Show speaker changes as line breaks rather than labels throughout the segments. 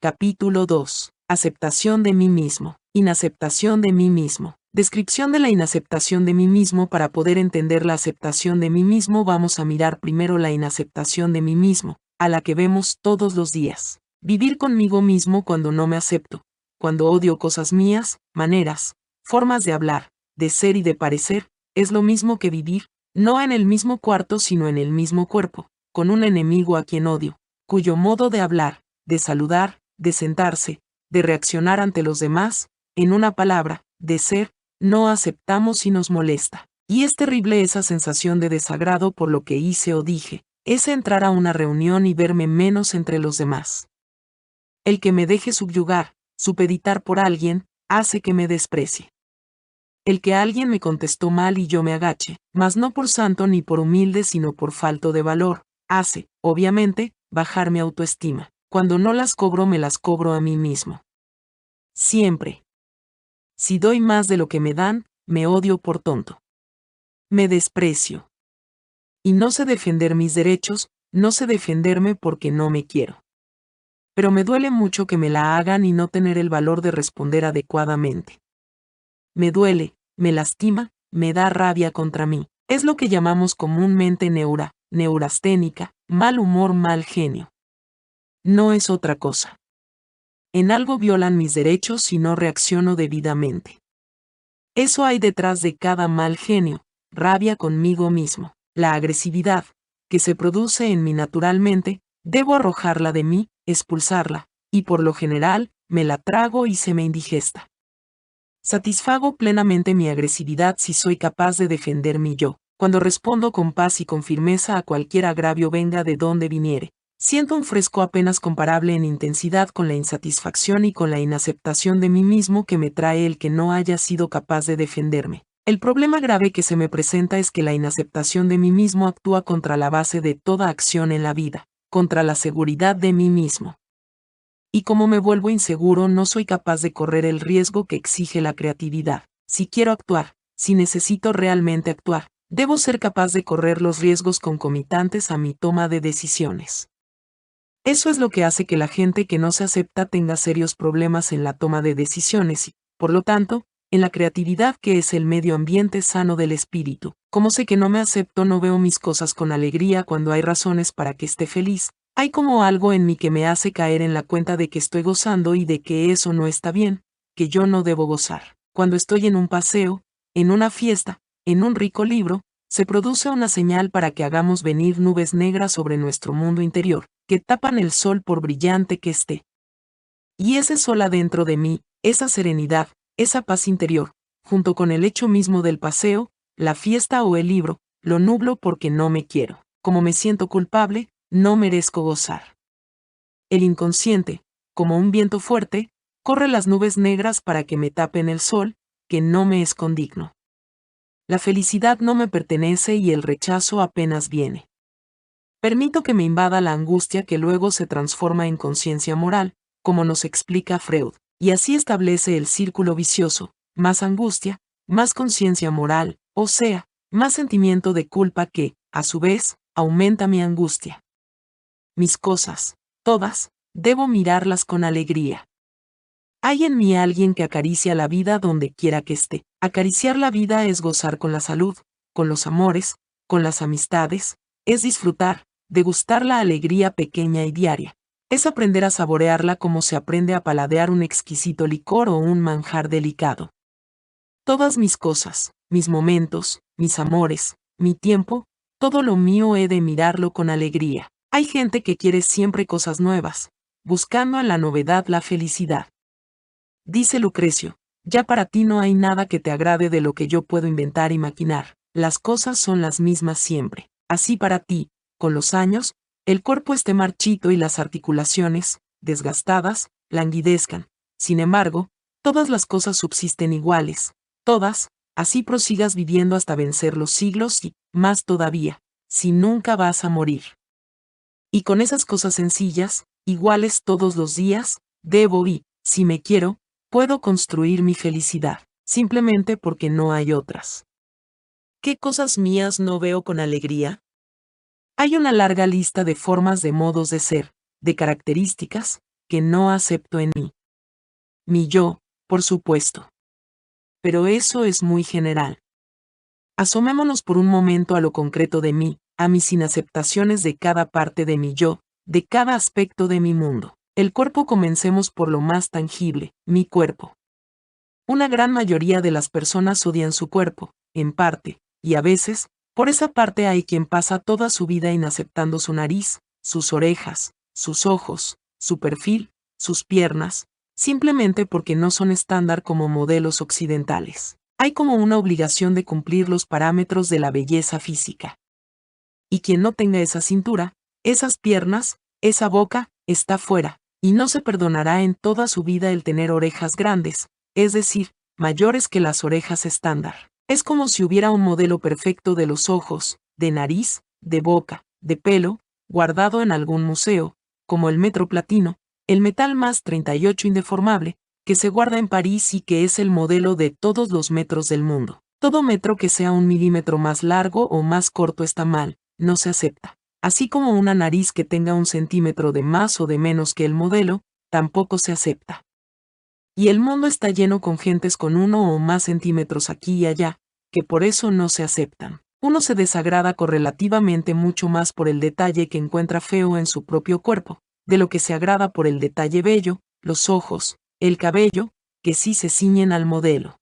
Capítulo 2. Aceptación de mí mismo. Inaceptación de mí mismo. Descripción de la inaceptación de mí mismo. Para poder entender la aceptación de mí mismo vamos a mirar primero la inaceptación de mí mismo, a la que vemos todos los días. Vivir conmigo mismo cuando no me acepto, cuando odio cosas mías, maneras, formas de hablar, de ser y de parecer, es lo mismo que vivir, no en el mismo cuarto sino en el mismo cuerpo, con un enemigo a quien odio, cuyo modo de hablar, de saludar, de sentarse, de reaccionar ante los demás, en una palabra, de ser, no aceptamos y nos molesta. Y es terrible esa sensación de desagrado por lo que hice o dije, es entrar a una reunión y verme menos entre los demás. El que me deje subyugar, supeditar por alguien, hace que me desprecie. El que alguien me contestó mal y yo me agache, mas no por santo ni por humilde sino por falto de valor, hace, obviamente, bajar mi autoestima. Cuando no las cobro me las cobro a mí mismo. Siempre. Si doy más de lo que me dan, me odio por tonto. Me desprecio. Y no sé defender mis derechos, no sé defenderme porque no me quiero. Pero me duele mucho que me la hagan y no tener el valor de responder adecuadamente. Me duele, me lastima, me da rabia contra mí. Es lo que llamamos comúnmente neurasténica, mal humor, mal genio. No es otra cosa. En algo violan mis derechos si no reacciono debidamente. Eso hay detrás de cada mal genio, rabia conmigo mismo. La agresividad, que se produce en mí naturalmente, debo arrojarla de mí, expulsarla, y por lo general, me la trago y se me indigesta. Satisfago plenamente mi agresividad si soy capaz de defenderme yo, cuando respondo con paz y con firmeza a cualquier agravio venga de donde viniere. Siento un fresco apenas comparable en intensidad con la insatisfacción y con la inaceptación de mí mismo que me trae el que no haya sido capaz de defenderme. El problema grave que se me presenta es que la inaceptación de mí mismo actúa contra la base de toda acción en la vida, contra la seguridad de mí mismo. Y como me vuelvo inseguro, no soy capaz de correr el riesgo que exige la creatividad. Si quiero actuar, si necesito realmente actuar, debo ser capaz de correr los riesgos concomitantes a mi toma de decisiones. Eso es lo que hace que la gente que no se acepta tenga serios problemas en la toma de decisiones y, por lo tanto, en la creatividad que es el medio ambiente sano del espíritu. Como sé que no me acepto, no veo mis cosas con alegría cuando hay razones para que esté feliz. Hay como algo en mí que me hace caer en la cuenta de que estoy gozando y de que eso no está bien, que yo no debo gozar. Cuando estoy en un paseo, en una fiesta, en un rico libro, se produce una señal para que hagamos venir nubes negras sobre nuestro mundo interior, que tapan el sol por brillante que esté. Y ese sol adentro de mí, esa serenidad, esa paz interior, junto con el hecho mismo del paseo, la fiesta o el libro, lo nublo porque no me quiero. Como me siento culpable, no merezco gozar. El inconsciente, como un viento fuerte, corre las nubes negras para que me tapen el sol, que no me es condigno. La felicidad no me pertenece y el rechazo apenas viene. Permito que me invada la angustia que luego se transforma en conciencia moral, como nos explica Freud, y así establece el círculo vicioso, más angustia, más conciencia moral, o sea, más sentimiento de culpa que, a su vez, aumenta mi angustia. Mis cosas, todas, debo mirarlas con alegría. Hay en mí alguien que acaricia la vida donde quiera que esté. Acariciar la vida es gozar con la salud, con los amores, con las amistades, es disfrutar, degustar la alegría pequeña y diaria. Es aprender a saborearla como se aprende a paladear un exquisito licor o un manjar delicado. Todas mis cosas, mis momentos, mis amores, mi tiempo, todo lo mío he de mirarlo con alegría. Hay gente que quiere siempre cosas nuevas, buscando en la novedad la felicidad. Dice Lucrecio, ya para ti no hay nada que te agrade de lo que yo puedo inventar y maquinar, las cosas son las mismas siempre. Así para ti, con los años, el cuerpo esté marchito y las articulaciones, desgastadas, languidezcan. Sin embargo, todas las cosas subsisten iguales, todas, así prosigas viviendo hasta vencer los siglos y, más todavía, si nunca vas a morir. Y con esas cosas sencillas, iguales todos los días, debo y, si me quiero, puedo construir mi felicidad, simplemente porque no hay otras. ¿Qué cosas mías no veo con alegría? Hay una larga lista de formas de modos de ser, de características, que no acepto en mí. Mi yo, por supuesto. Pero eso es muy general. Asomémonos por un momento a lo concreto de mí, a mis inaceptaciones de cada parte de mi yo, de cada aspecto de mi mundo. El cuerpo, comencemos por lo más tangible, mi cuerpo. Una gran mayoría de las personas odian su cuerpo, en parte, y a veces, por esa parte hay quien pasa toda su vida inaceptando su nariz, sus orejas, sus ojos, su perfil, sus piernas, simplemente porque no son estándar como modelos occidentales. Hay como una obligación de cumplir los parámetros de la belleza física. Y quien no tenga esa cintura, esas piernas, esa boca, está fuera, y no se perdonará en toda su vida el tener orejas grandes, es decir, mayores que las orejas estándar. Es como si hubiera un modelo perfecto de los ojos, de nariz, de boca, de pelo, guardado en algún museo, como el metro platino, el metal más 38 indeformable, que se guarda en París y que es el modelo de todos los metros del mundo. Todo metro que sea 1 milímetro más largo o más corto está mal, no se acepta. Así como una nariz que tenga 1 centímetro de más o de menos que el modelo, tampoco se acepta. Y el mundo está lleno con gentes con 1 o más centímetros aquí y allá, que por eso no se aceptan. Uno se desagrada correlativamente mucho más por el detalle que encuentra feo en su propio cuerpo, de lo que se agrada por el detalle bello, los ojos, el cabello, que sí se ciñen al modelo.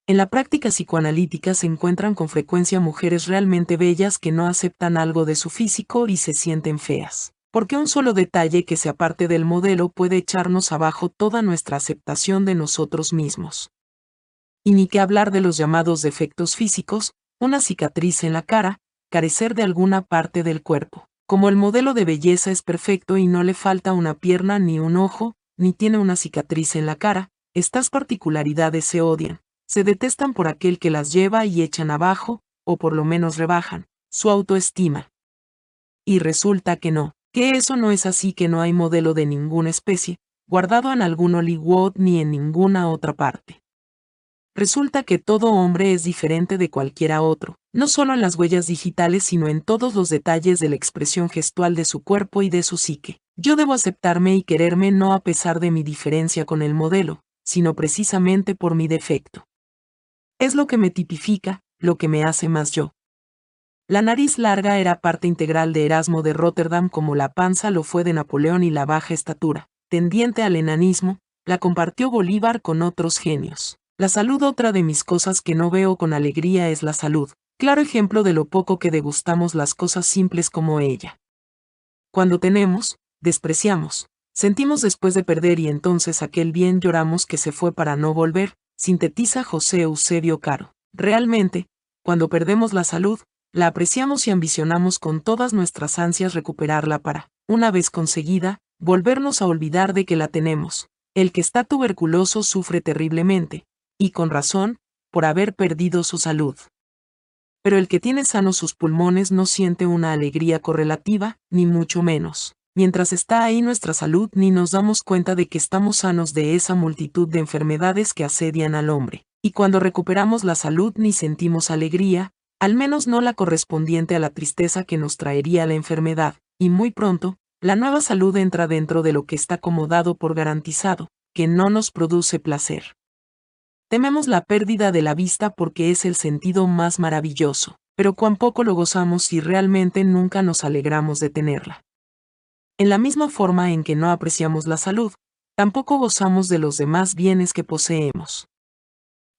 En la práctica psicoanalítica se encuentran con frecuencia mujeres realmente bellas que no aceptan algo de su físico y se sienten feas, porque un solo detalle que se aparte del modelo puede echarnos abajo toda nuestra aceptación de nosotros mismos. Y ni que hablar de los llamados defectos físicos, una cicatriz en la cara, carecer de alguna parte del cuerpo. Como el modelo de belleza es perfecto y no le falta una pierna ni un ojo, ni tiene una cicatriz en la cara, estas particularidades se odian, se detestan por aquel que las lleva y echan abajo, o por lo menos rebajan, su autoestima. Y resulta que no, que eso no es así, que no hay modelo de ninguna especie, guardado en algún Hollywood ni en ninguna otra parte. Resulta que todo hombre es diferente de cualquiera otro, no solo en las huellas digitales sino en todos los detalles de la expresión gestual de su cuerpo y de su psique. Yo debo aceptarme y quererme no a pesar de mi diferencia con el modelo, sino precisamente por mi defecto. Es lo que me tipifica, lo que me hace más yo. La nariz larga era parte integral de Erasmo de Róterdam como la panza lo fue de Napoleón y la baja estatura, tendiente al enanismo, la compartió Bolívar con otros genios. La salud, otra de mis cosas que no veo con alegría es la salud, claro ejemplo de lo poco que degustamos las cosas simples como ella. Cuando tenemos, despreciamos, sentimos después de perder y entonces aquel bien lloramos que se fue para no volver, sintetiza José Eusebio Caro. Realmente, cuando perdemos la salud, la apreciamos y ambicionamos con todas nuestras ansias recuperarla para, una vez conseguida, volvernos a olvidar de que la tenemos. El que está tuberculoso sufre terriblemente, y con razón, por haber perdido su salud. Pero el que tiene sanos sus pulmones no siente una alegría correlativa, ni mucho menos. Mientras está ahí nuestra salud ni nos damos cuenta de que estamos sanos de esa multitud de enfermedades que asedian al hombre. Y cuando recuperamos la salud ni sentimos alegría, al menos no la correspondiente a la tristeza que nos traería la enfermedad, y muy pronto, la nueva salud entra dentro de lo que está como dado por garantizado, que no nos produce placer. Tememos la pérdida de la vista porque es el sentido más maravilloso, pero cuán poco lo gozamos si realmente nunca nos alegramos de tenerla. En la misma forma en que no apreciamos la salud, tampoco gozamos de los demás bienes que poseemos.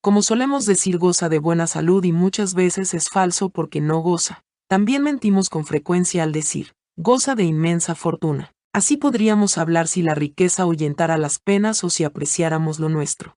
Como solemos decir, goza de buena salud y muchas veces es falso porque no goza. También mentimos con frecuencia al decir, goza de inmensa fortuna. Así podríamos hablar si la riqueza ahuyentara las penas o si apreciáramos lo nuestro.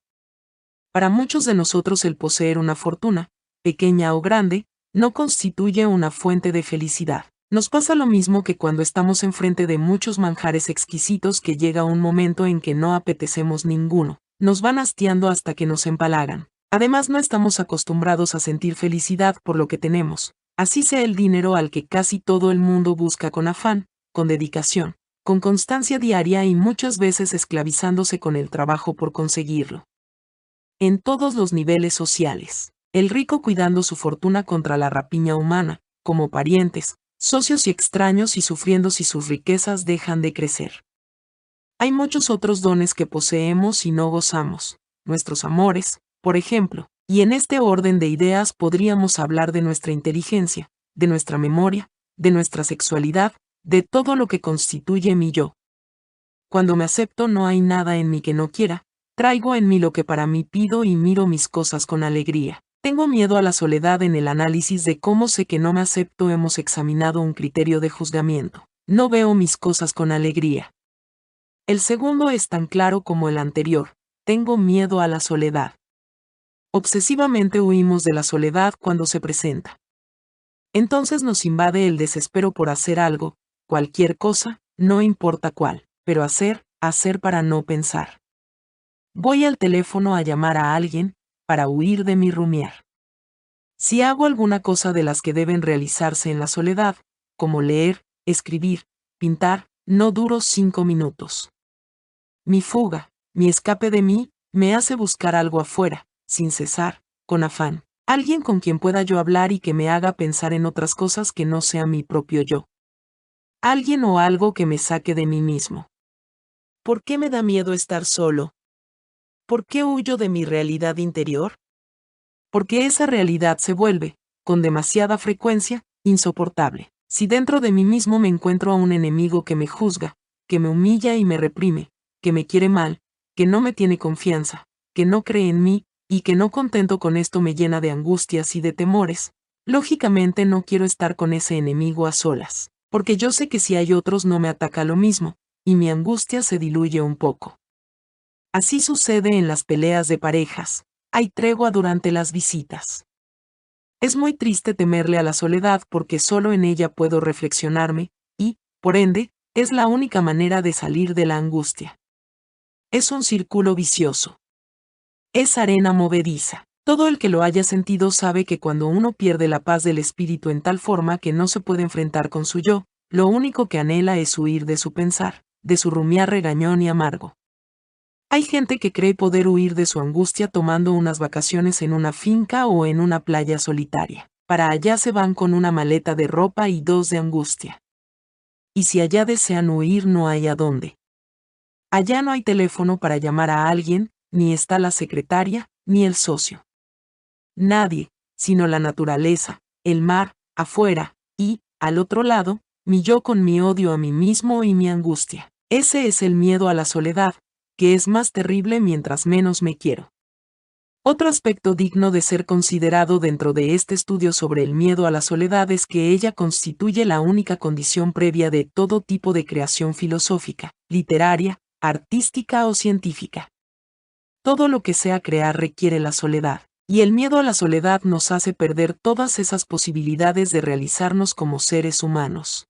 Para muchos de nosotros el poseer una fortuna, pequeña o grande, no constituye una fuente de felicidad. Nos pasa lo mismo que cuando estamos enfrente de muchos manjares exquisitos que llega un momento en que no apetecemos ninguno, nos van hastiando hasta que nos empalagan. Además no estamos acostumbrados a sentir felicidad por lo que tenemos, así sea el dinero al que casi todo el mundo busca con afán, con dedicación, con constancia diaria y muchas veces esclavizándose con el trabajo por conseguirlo. En todos los niveles sociales, el rico cuidando su fortuna contra la rapiña humana, como parientes, socios y extraños y sufriendo si sus riquezas dejan de crecer. Hay muchos otros dones que poseemos y no gozamos, nuestros amores, por ejemplo, y en este orden de ideas podríamos hablar de nuestra inteligencia, de nuestra memoria, de nuestra sexualidad, de todo lo que constituye mi yo. Cuando me acepto no hay nada en mí que no quiera, traigo en mí lo que para mí pido y miro mis cosas con alegría. Tengo miedo a la soledad. En el análisis de cómo sé que no me acepto hemos examinado un criterio de juzgamiento. No veo mis cosas con alegría. El segundo es tan claro como el anterior. Tengo miedo a la soledad. Obsesivamente huimos de la soledad cuando se presenta. Entonces nos invade el desespero por hacer algo, cualquier cosa, no importa cuál, pero hacer para no pensar. Voy al teléfono a llamar a alguien, para huir de mi rumiar. Si hago alguna cosa de las que deben realizarse en la soledad, como leer, escribir, pintar, no duro 5 minutos. Mi fuga, mi escape de mí, me hace buscar algo afuera, sin cesar, con afán. Alguien con quien pueda yo hablar y que me haga pensar en otras cosas que no sea mi propio yo. Alguien o algo que me saque de mí mismo. ¿Por qué me da miedo estar solo? ¿Por qué huyo de mi realidad interior? Porque esa realidad se vuelve, con demasiada frecuencia, insoportable. Si dentro de mí mismo me encuentro a un enemigo que me juzga, que me humilla y me reprime, que me quiere mal, que no me tiene confianza, que no cree en mí, y que no contento con esto me llena de angustias y de temores, lógicamente no quiero estar con ese enemigo a solas, porque yo sé que si hay otros no me ataca lo mismo, y mi angustia se diluye un poco. Así sucede en las peleas de parejas, hay tregua durante las visitas. Es muy triste temerle a la soledad porque solo en ella puedo reflexionarme, y, por ende, es la única manera de salir de la angustia. Es un círculo vicioso. Es arena movediza. Todo el que lo haya sentido sabe que cuando uno pierde la paz del espíritu en tal forma que no se puede enfrentar con su yo, lo único que anhela es huir de su pensar, de su rumiar regañón y amargo. Hay gente que cree poder huir de su angustia tomando unas vacaciones en una finca o en una playa solitaria. Para allá se van con una maleta de ropa y 2 de angustia. Y si allá desean huir no hay a dónde. Allá no hay teléfono para llamar a alguien, ni está la secretaria, ni el socio. Nadie, sino la naturaleza, el mar, afuera, y, al otro lado, mi yo con mi odio a mí mismo y mi angustia. Ese es el miedo a la soledad, que es más terrible mientras menos me quiero. Otro aspecto digno de ser considerado dentro de este estudio sobre el miedo a la soledad es que ella constituye la única condición previa de todo tipo de creación filosófica, literaria, artística o científica. Todo lo que sea crear requiere la soledad, y el miedo a la soledad nos hace perder todas esas posibilidades de realizarnos como seres humanos.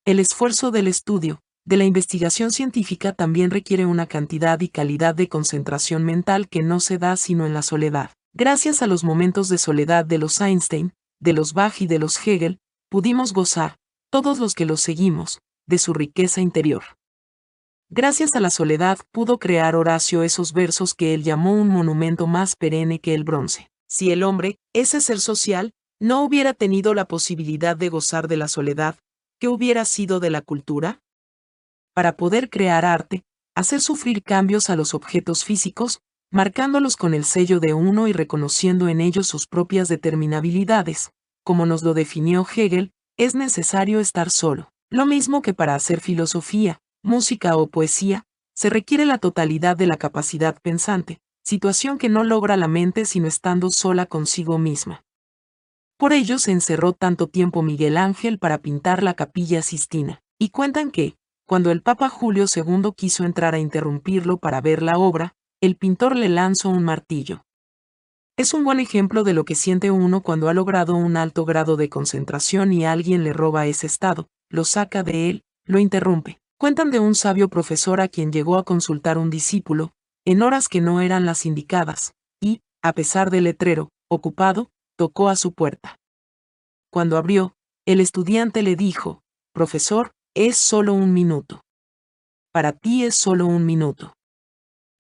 El esfuerzo del estudio, de la investigación científica también requiere una cantidad y calidad de concentración mental que no se da sino en la soledad. Gracias a los momentos de soledad de los Einstein, de los Bach y de los Hegel, pudimos gozar, todos los que los seguimos, de su riqueza interior. Gracias a la soledad pudo crear Horacio esos versos que él llamó un monumento más perenne que el bronce. Si el hombre, ese ser social, no hubiera tenido la posibilidad de gozar de la soledad, ¿qué hubiera sido de la cultura? Para poder crear arte, hacer sufrir cambios a los objetos físicos, marcándolos con el sello de uno y reconociendo en ellos sus propias determinabilidades, como nos lo definió Hegel, es necesario estar solo. Lo mismo que para hacer filosofía, música o poesía, se requiere la totalidad de la capacidad pensante, situación que no logra la mente sino estando sola consigo misma. Por ello se encerró tanto tiempo Miguel Ángel para pintar la Capilla Sistina, y cuentan que, cuando el Papa Julio II quiso entrar a interrumpirlo para ver la obra, el pintor le lanzó un martillo. Es un buen ejemplo de lo que siente uno cuando ha logrado un alto grado de concentración y alguien le roba ese estado, lo saca de él, lo interrumpe. Cuentan de un sabio profesor a quien llegó a consultar un discípulo, en horas que no eran las indicadas, y, a pesar del letrero, ocupado, tocó a su puerta. Cuando abrió, el estudiante le dijo, «Profesor, es solo 1 minuto. Para ti es solo 1 minuto.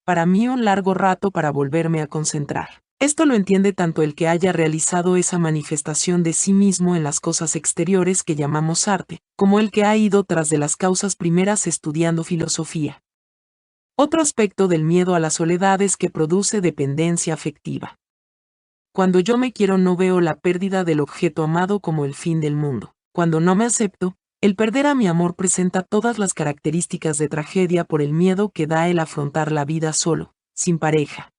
Para mí un largo rato para volverme a concentrar». Esto lo entiende tanto el que haya realizado esa manifestación de sí mismo en las cosas exteriores que llamamos arte, como el que ha ido tras de las causas primeras estudiando filosofía. Otro aspecto del miedo a la soledad es que produce dependencia afectiva. Cuando yo me quiero no veo la pérdida del objeto amado como el fin del mundo. Cuando no me acepto, el perder a mi amor presenta todas las características de tragedia por el miedo que da el afrontar la vida solo, sin pareja.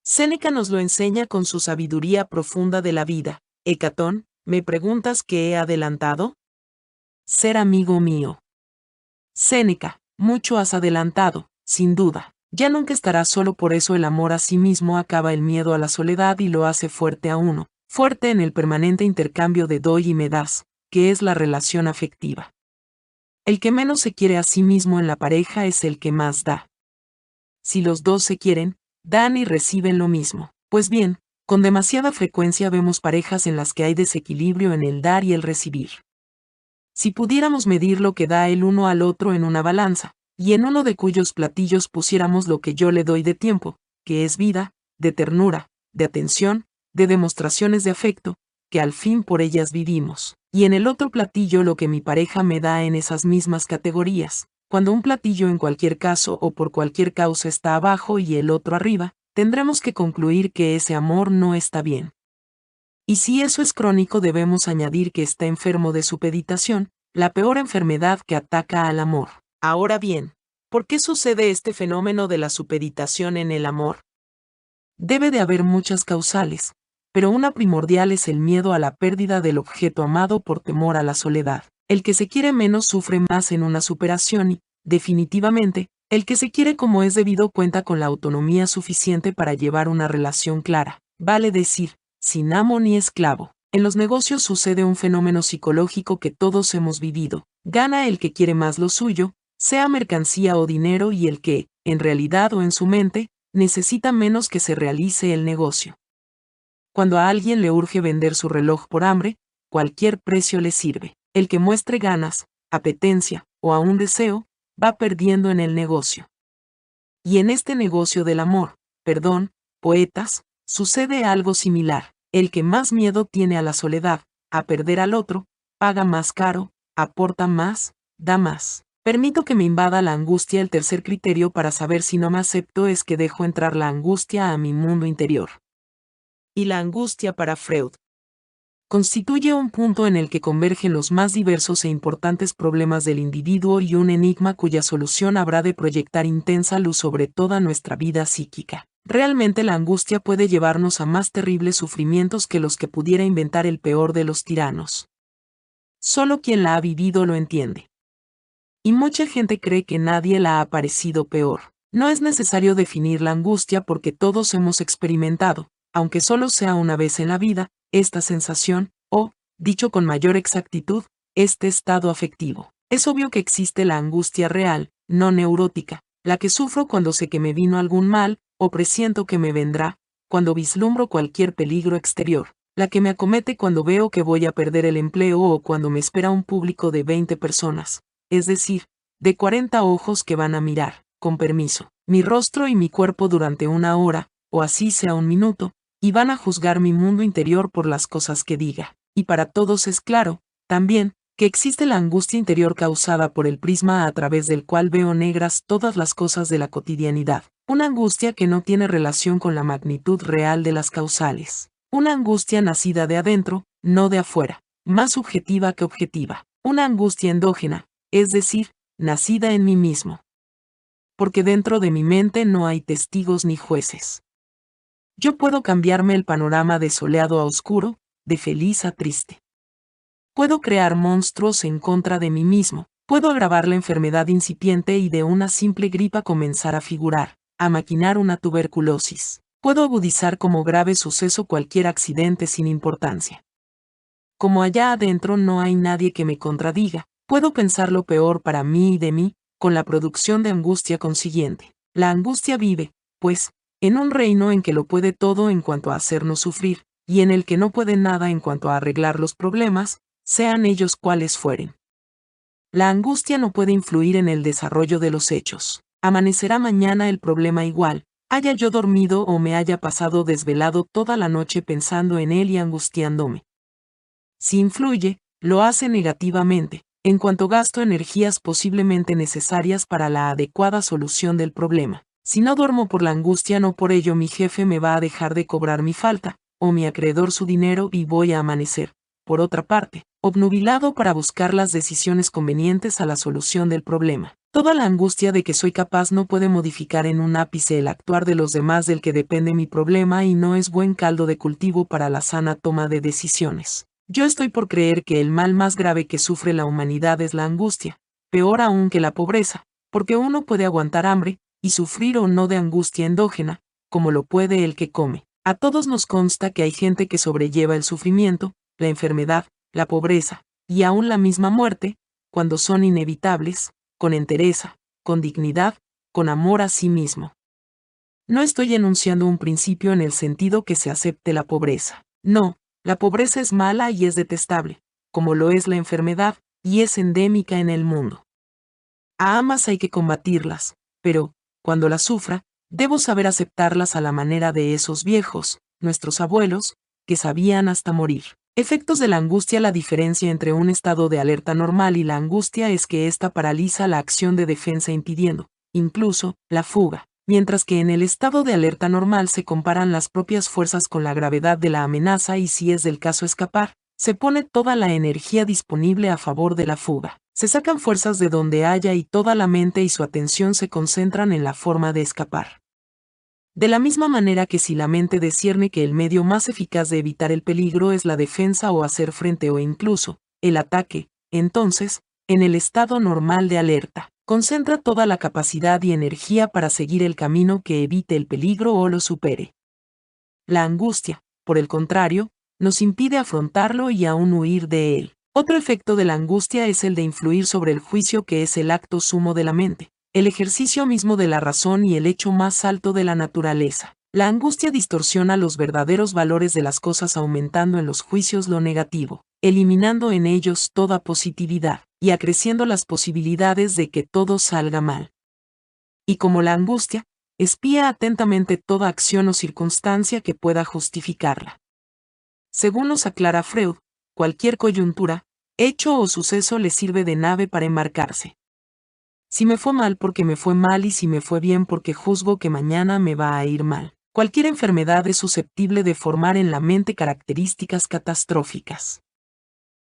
Séneca nos lo enseña con su sabiduría profunda de la vida. Hecatón, ¿me preguntas qué he adelantado? Ser amigo mío. Séneca, mucho has adelantado, sin duda. Ya nunca estarás solo, por eso el amor a sí mismo acaba el miedo a la soledad y lo hace fuerte a uno, fuerte en el permanente intercambio de doy y me das, que es la relación afectiva. El que menos se quiere a sí mismo en la pareja es el que más da. Si los dos se quieren, dan y reciben lo mismo. Pues bien, con demasiada frecuencia vemos parejas en las que hay desequilibrio en el dar y el recibir. Si pudiéramos medir lo que da el uno al otro en una balanza, y en uno de cuyos platillos pusiéramos lo que yo le doy de tiempo, que es vida, de ternura, de atención, de demostraciones de afecto, que al fin por ellas vivimos, y en el otro platillo lo que mi pareja me da en esas mismas categorías, cuando un platillo en cualquier caso o por cualquier causa está abajo y el otro arriba, tendremos que concluir que ese amor no está bien. Y si eso es crónico, debemos añadir que está enfermo de supeditación, la peor enfermedad que ataca al amor. Ahora bien, ¿por qué sucede este fenómeno de la supeditación en el amor? Debe de haber muchas causales, pero una primordial es el miedo a la pérdida del objeto amado por temor a la soledad. El que se quiere menos sufre más en una superación y, definitivamente, el que se quiere como es debido cuenta con la autonomía suficiente para llevar una relación clara, vale decir, sin amo ni esclavo. En los negocios sucede un fenómeno psicológico que todos hemos vivido. Gana el que quiere más lo suyo, sea mercancía o dinero, y el que, en realidad o en su mente, necesita menos que se realice el negocio. Cuando a alguien le urge vender su reloj por hambre, cualquier precio le sirve. El que muestre ganas, apetencia o aún deseo, va perdiendo en el negocio. Y en este negocio del amor, perdón, poetas, sucede algo similar. El que más miedo tiene a la soledad, a perder al otro, paga más caro, aporta más, da más. Permito que me invada la angustia. El tercer criterio para saber si no me acepto es que dejo entrar la angustia a mi mundo interior. Y la angustia, para Freud, constituye un punto en el que convergen los más diversos e importantes problemas del individuo y un enigma cuya solución habrá de proyectar intensa luz sobre toda nuestra vida psíquica. Realmente la angustia puede llevarnos a más terribles sufrimientos que los que pudiera inventar el peor de los tiranos. Solo quien la ha vivido lo entiende. Y mucha gente cree que nadie la ha parecido peor. No es necesario definir la angustia porque todos hemos experimentado, aunque solo sea una vez en la vida, esta sensación, o, dicho con mayor exactitud, este estado afectivo. Es obvio que existe la angustia real, no neurótica, la que sufro cuando sé que me vino algún mal, o presiento que me vendrá, cuando vislumbro cualquier peligro exterior, la que me acomete cuando veo que voy a perder el empleo o cuando me espera un público de 20 personas, es decir, de 40 ojos que van a mirar, con permiso, mi rostro y mi cuerpo durante una hora, o así sea un minuto, y van a juzgar mi mundo interior por las cosas que diga. Y para todos es claro, también, que existe la angustia interior causada por el prisma a través del cual veo negras todas las cosas de la cotidianidad. Una angustia que no tiene relación con la magnitud real de las causales. Una angustia nacida de adentro, no de afuera, más subjetiva que objetiva. Una angustia endógena, es decir, nacida en mí mismo. Porque dentro de mi mente no hay testigos ni jueces. Yo puedo cambiarme el panorama de soleado a oscuro, de feliz a triste. Puedo crear monstruos en contra de mí mismo, puedo agravar la enfermedad incipiente y de una simple gripa comenzar a figurar, a maquinar una tuberculosis. Puedo agudizar como grave suceso cualquier accidente sin importancia. Como allá adentro no hay nadie que me contradiga, puedo pensar lo peor para mí y de mí, con la producción de angustia consiguiente. La angustia vive, pues, en un reino en que lo puede todo en cuanto a hacernos sufrir, y en el que no puede nada en cuanto a arreglar los problemas, sean ellos cuales fueren. La angustia no puede influir en el desarrollo de los hechos. Amanecerá mañana el problema igual, haya yo dormido o me haya pasado desvelado toda la noche pensando en él y angustiándome. Si influye, lo hace negativamente, en cuanto gasto energías posiblemente necesarias para la adecuada solución del problema. Si no duermo por la angustia, no por ello mi jefe me va a dejar de cobrar mi falta, o mi acreedor su dinero y voy a amanecer, por otra parte, obnubilado para buscar las decisiones convenientes a la solución del problema. Toda la angustia de que soy capaz no puede modificar en un ápice el actuar de los demás del que depende mi problema y no es buen caldo de cultivo para la sana toma de decisiones. Yo estoy por creer que el mal más grave que sufre la humanidad es la angustia, peor aún que la pobreza, porque uno puede aguantar hambre y sufrir o no de angustia endógena, como lo puede el que come. A todos nos consta que hay gente que sobrelleva el sufrimiento, la enfermedad, la pobreza, y aún la misma muerte, cuando son inevitables, con entereza, con dignidad, con amor a sí mismo. No estoy enunciando un principio en el sentido que se acepte la pobreza. No, la pobreza es mala y es detestable, como lo es la enfermedad, y es endémica en el mundo. A ambas hay que combatirlas, pero, cuando las sufra, debo saber aceptarlas a la manera de esos viejos, nuestros abuelos, que sabían hasta morir. Efectos de la angustia. La diferencia entre un estado de alerta normal y la angustia es que ésta paraliza la acción de defensa impidiendo, incluso, la fuga, mientras que en el estado de alerta normal se comparan las propias fuerzas con la gravedad de la amenaza y si es del caso escapar, se pone toda la energía disponible a favor de la fuga. Se sacan fuerzas de donde haya y toda la mente y su atención se concentran en la forma de escapar. De la misma manera que si la mente discierne que el medio más eficaz de evitar el peligro es la defensa o hacer frente o incluso el ataque, entonces, en el estado normal de alerta, concentra toda la capacidad y energía para seguir el camino que evite el peligro o lo supere. La angustia, por el contrario, nos impide afrontarlo y aún huir de él. Otro efecto de la angustia es el de influir sobre el juicio, que es el acto sumo de la mente, el ejercicio mismo de la razón y el hecho más alto de la naturaleza. La angustia distorsiona los verdaderos valores de las cosas, aumentando en los juicios lo negativo, eliminando en ellos toda positividad, y acreciendo las posibilidades de que todo salga mal. Y como la angustia, espía atentamente toda acción o circunstancia que pueda justificarla. Según nos aclara Freud, cualquier coyuntura, hecho o suceso le sirve de nave para embarcarse. Si me fue mal porque me fue mal y si me fue bien porque juzgo que mañana me va a ir mal. Cualquier enfermedad es susceptible de formar en la mente características catastróficas.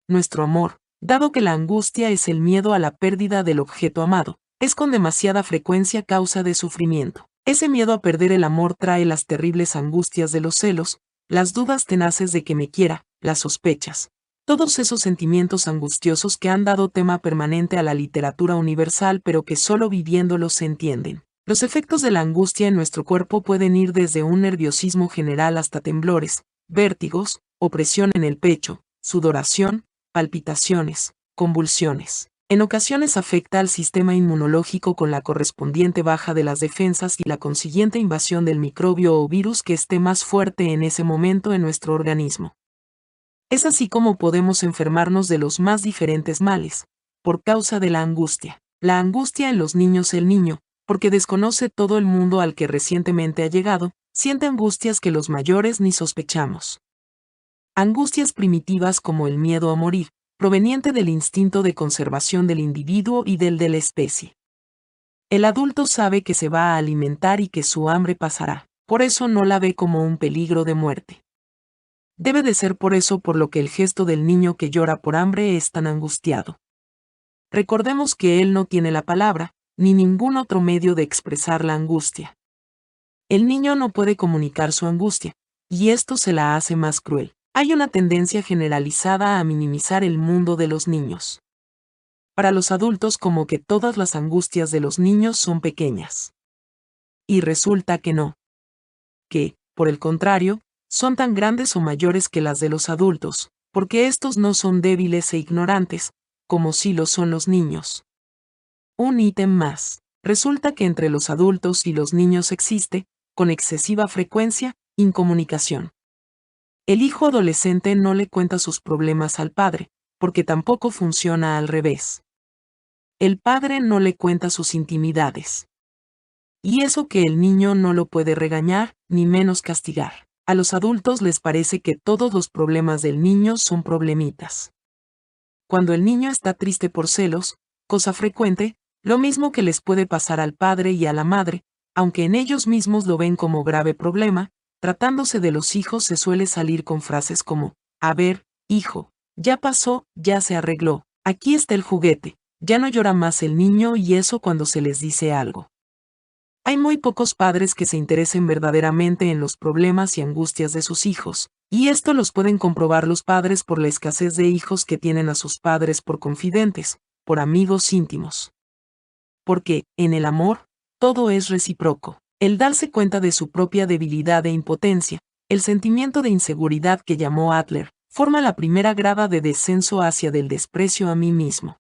Nuestro amor, dado que la angustia es el miedo a la pérdida del objeto amado, es con demasiada frecuencia causa de sufrimiento. Ese miedo a perder el amor trae las terribles angustias de los celos, las dudas tenaces de que me quiera, las sospechas. Todos esos sentimientos angustiosos que han dado tema permanente a la literatura universal pero que solo viviéndolos se entienden. Los efectos de la angustia en nuestro cuerpo pueden ir desde un nerviosismo general hasta temblores, vértigos, opresión en el pecho, sudoración, palpitaciones, convulsiones. En ocasiones afecta al sistema inmunológico con la correspondiente baja de las defensas y la consiguiente invasión del microbio o virus que esté más fuerte en ese momento en nuestro organismo. Es así como podemos enfermarnos de los más diferentes males, por causa de la angustia. La angustia en los niños. El niño, porque desconoce todo el mundo al que recientemente ha llegado, siente angustias que los mayores ni sospechamos. Angustias primitivas como el miedo a morir, proveniente del instinto de conservación del individuo y del de la especie. El adulto sabe que se va a alimentar y que su hambre pasará, por eso no la ve como un peligro de muerte. Debe de ser por eso por lo que el gesto del niño que llora por hambre es tan angustiado. Recordemos que él no tiene la palabra, ni ningún otro medio de expresar la angustia. El niño no puede comunicar su angustia, y esto se la hace más cruel. Hay una tendencia generalizada a minimizar el mundo de los niños. Para los adultos, como que todas las angustias de los niños son pequeñas. Y resulta que no. Que, por el contrario, son tan grandes o mayores que las de los adultos, porque estos no son débiles e ignorantes, como sí lo son los niños. Un ítem más. Resulta que entre los adultos y los niños existe, con excesiva frecuencia, incomunicación. El hijo adolescente no le cuenta sus problemas al padre, porque tampoco funciona al revés. El padre no le cuenta sus intimidades. Y eso que el niño no lo puede regañar, ni menos castigar. A los adultos les parece que todos los problemas del niño son problemitas. Cuando el niño está triste por celos, cosa frecuente, lo mismo que les puede pasar al padre y a la madre, aunque en ellos mismos lo ven como grave problema, tratándose de los hijos se suele salir con frases como, a ver, hijo, ya pasó, ya se arregló, aquí está el juguete, ya no llora más el niño y eso cuando se les dice algo. Hay muy pocos padres que se interesen verdaderamente en los problemas y angustias de sus hijos, y esto los pueden comprobar los padres por la escasez de hijos que tienen a sus padres por confidentes, por amigos íntimos. Porque, en el amor, todo es recíproco. El darse cuenta de su propia debilidad e impotencia, el sentimiento de inseguridad que llamó Adler, forma la primera grada de descenso hacia del desprecio a mí mismo.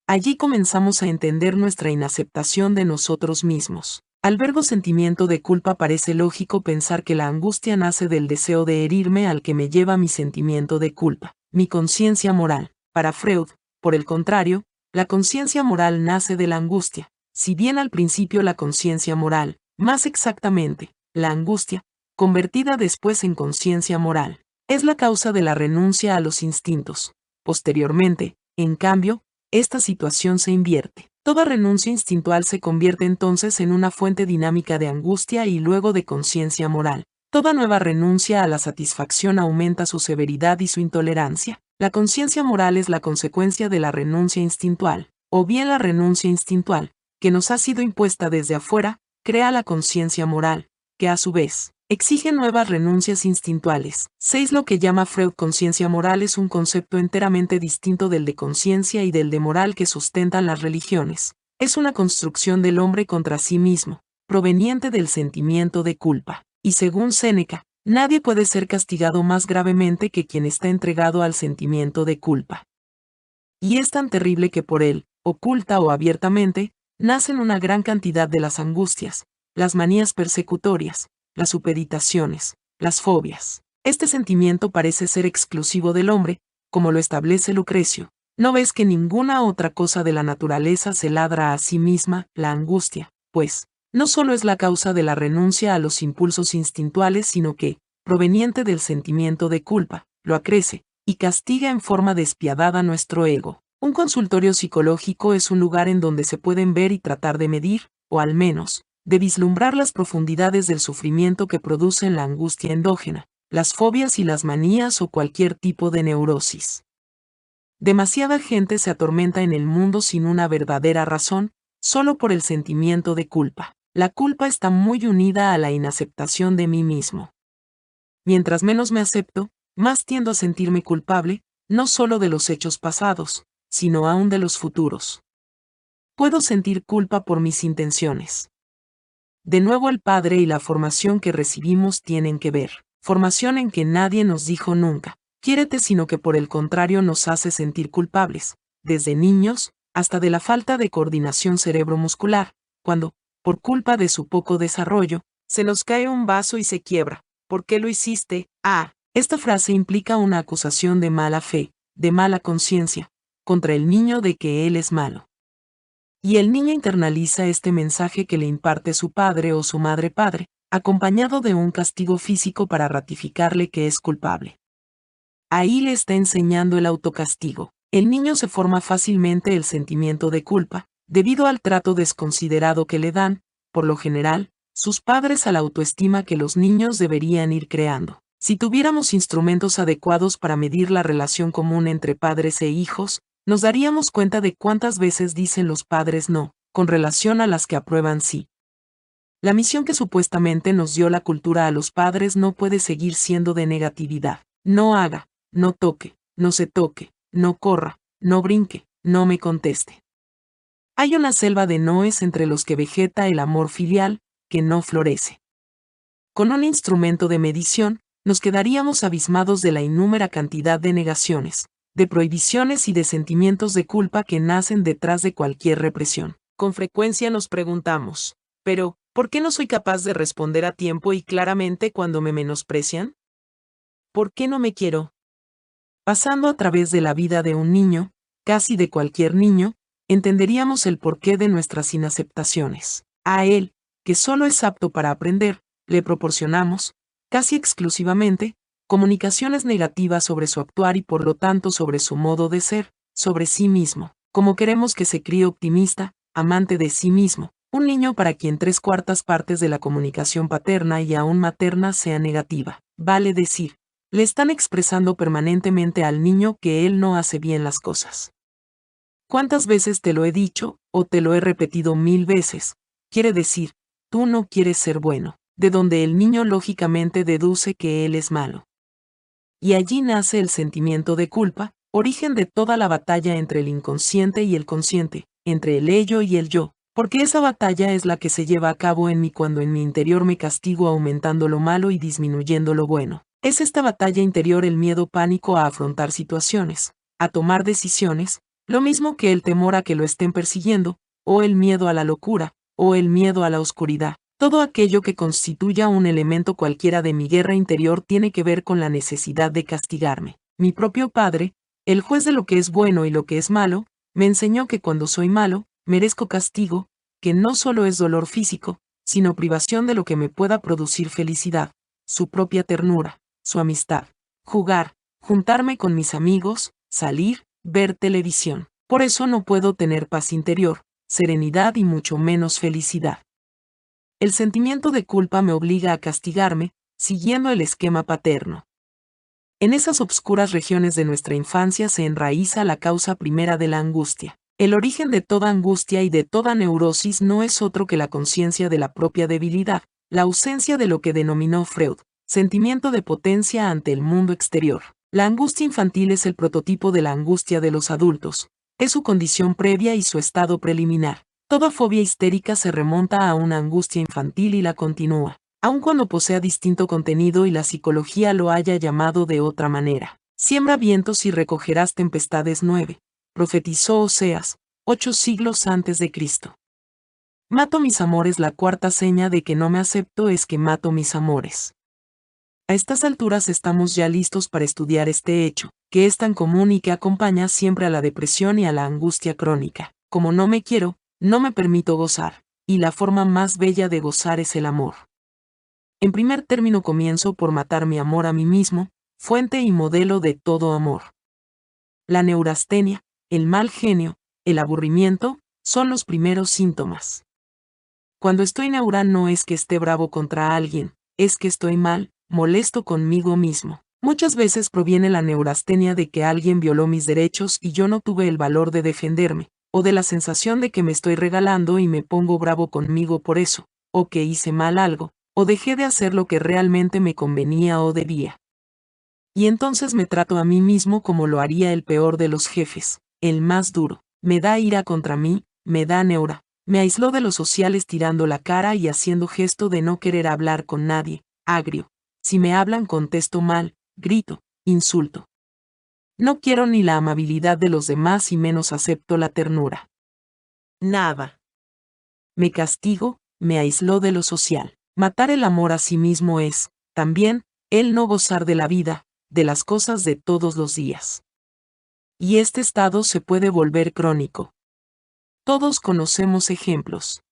Allí comenzamos a entender nuestra inaceptación de nosotros mismos. Al verbo sentimiento de culpa parece lógico pensar que la angustia nace del deseo de herirme al que me lleva mi sentimiento de culpa, mi conciencia moral. Para Freud, por el contrario, la conciencia moral nace de la angustia, si bien al principio la conciencia moral, más exactamente, la angustia, convertida después en conciencia moral, es la causa de la renuncia a los instintos. Posteriormente, en cambio, esta situación se invierte. Toda renuncia instintual se convierte entonces en una fuente dinámica de angustia y luego de conciencia moral. Toda nueva renuncia a la satisfacción aumenta su severidad y su intolerancia. La conciencia moral es la consecuencia de la renuncia instintual, o bien la renuncia instintual, que nos ha sido impuesta desde afuera, crea la conciencia moral, que a su vez, exige nuevas renuncias instintuales. 6. Lo que llama Freud conciencia moral es un concepto enteramente distinto del de conciencia y del de moral que sustentan las religiones. Es una construcción del hombre contra sí mismo, proveniente del sentimiento de culpa. Y según Séneca, nadie puede ser castigado más gravemente que quien está entregado al sentimiento de culpa. Y es tan terrible que por él, oculta o abiertamente, nacen una gran cantidad de las angustias, las manías persecutorias, las supeditaciones, las fobias. Este sentimiento parece ser exclusivo del hombre, como lo establece Lucrecio. ¿No ves que ninguna otra cosa de la naturaleza se ladra a sí misma, la angustia? Pues, no solo es la causa de la renuncia a los impulsos instintuales, sino que, proveniente del sentimiento de culpa, lo acrece, y castiga en forma despiadada nuestro ego. Un consultorio psicológico es un lugar en donde se pueden ver y tratar de medir, o al menos, de vislumbrar las profundidades del sufrimiento que producen la angustia endógena, las fobias y las manías o cualquier tipo de neurosis. Demasiada gente se atormenta en el mundo sin una verdadera razón, solo por el sentimiento de culpa. La culpa está muy unida a la inaceptación de mí mismo. Mientras menos me acepto, más tiendo a sentirme culpable, no solo de los hechos pasados, sino aún de los futuros. Puedo sentir culpa por mis intenciones. De nuevo el padre y la formación que recibimos tienen que ver. Formación en que nadie nos dijo nunca, quiérete, sino que por el contrario nos hace sentir culpables, desde niños, hasta de la falta de coordinación cerebromuscular, cuando, por culpa de su poco desarrollo, se nos cae un vaso y se quiebra. ¿Por qué lo hiciste? Ah, esta frase implica una acusación de mala fe, de mala conciencia, contra el niño de que él es malo. Y el niño internaliza este mensaje que le imparte su padre o su madre padre, acompañado de un castigo físico para ratificarle que es culpable. Ahí le está enseñando el autocastigo. El niño se forma fácilmente el sentimiento de culpa, debido al trato desconsiderado que le dan, por lo general, sus padres a la autoestima que los niños deberían ir creando. Si tuviéramos instrumentos adecuados para medir la relación común entre padres e hijos, nos daríamos cuenta de cuántas veces dicen los padres no, con relación a las que aprueban sí. La misión que supuestamente nos dio la cultura a los padres no puede seguir siendo de negatividad. No haga, no toque, no se toque, no corra, no brinque, no me conteste. Hay una selva de noes entre los que vegeta el amor filial, que no florece. Con un instrumento de medición, nos quedaríamos abismados de la innúmera cantidad de negaciones, de prohibiciones y de sentimientos de culpa que nacen detrás de cualquier represión. Con frecuencia nos preguntamos, pero, ¿por qué no soy capaz de responder a tiempo y claramente cuando me menosprecian? ¿Por qué no me quiero? Pasando a través de la vida de un niño, casi de cualquier niño, entenderíamos el porqué de nuestras inaceptaciones. A él, que solo es apto para aprender, le proporcionamos, casi exclusivamente, comunicaciones negativas sobre su actuar y por lo tanto sobre su modo de ser, sobre sí mismo. Como queremos que se críe optimista, amante de sí mismo, un niño para quien 3/4 partes de la comunicación paterna y aún materna sea negativa. Vale decir, le están expresando permanentemente al niño que él no hace bien las cosas. ¿Cuántas veces te lo he dicho, o te lo he repetido 1000 veces? Quiere decir, tú no quieres ser bueno, de donde el niño lógicamente deduce que él es malo. Y allí nace el sentimiento de culpa, origen de toda la batalla entre el inconsciente y el consciente, entre el ello y el yo, porque esa batalla es la que se lleva a cabo en mí cuando en mi interior me castigo aumentando lo malo y disminuyendo lo bueno. Es esta batalla interior el miedo pánico a afrontar situaciones, a tomar decisiones, lo mismo que el temor a que lo estén persiguiendo, o el miedo a la locura, o el miedo a la oscuridad. Todo aquello que constituya un elemento cualquiera de mi guerra interior tiene que ver con la necesidad de castigarme. Mi propio padre, el juez de lo que es bueno y lo que es malo, me enseñó que cuando soy malo, merezco castigo, que no solo es dolor físico, sino privación de lo que me pueda producir felicidad, su propia ternura, su amistad, jugar, juntarme con mis amigos, salir, ver televisión. Por eso no puedo tener paz interior, serenidad y mucho menos felicidad. El sentimiento de culpa me obliga a castigarme, siguiendo el esquema paterno. En esas obscuras regiones de nuestra infancia se enraiza la causa primera de la angustia. El origen de toda angustia y de toda neurosis no es otro que la conciencia de la propia debilidad, la ausencia de lo que denominó Freud, sentimiento de potencia ante el mundo exterior. La angustia infantil es el prototipo de la angustia de los adultos, es su condición previa y su estado preliminar. Toda fobia histérica se remonta a una angustia infantil y la continúa, aun cuando posea distinto contenido y la psicología lo haya llamado de otra manera. Siembra vientos y recogerás tempestades 9. Profetizó Oseas, 8 siglos antes de Cristo. Mato mis amores. La cuarta seña de que no me acepto es que mato mis amores. A estas alturas estamos ya listos para estudiar este hecho, que es tan común y que acompaña siempre a la depresión y a la angustia crónica. Como no me quiero, no me permito gozar, y la forma más bella de gozar es el amor. En primer término comienzo por matar mi amor a mí mismo, fuente y modelo de todo amor. La neurastenia, el mal genio, el aburrimiento, son los primeros síntomas. Cuando estoy neura no es que esté bravo contra alguien, es que estoy mal, molesto conmigo mismo. Muchas veces proviene la neurastenia de que alguien violó mis derechos y yo no tuve el valor de defenderme, o de la sensación de que me estoy regalando y me pongo bravo conmigo por eso, o que hice mal algo, o dejé de hacer lo que realmente me convenía o debía. Y entonces me trato a mí mismo como lo haría el peor de los jefes, el más duro. Me da ira contra mí, me da neura, me aisló de los sociales tirando la cara y haciendo gesto de no querer hablar con nadie, agrio. Si me hablan contesto mal, grito, insulto. No quiero ni la amabilidad de los demás y menos acepto la ternura. Nada. Me castigo, me aisló de lo social. Matar el amor a sí mismo es, también, el no gozar de la vida, de las cosas de todos los días. Y este estado se puede volver crónico. Todos conocemos ejemplos.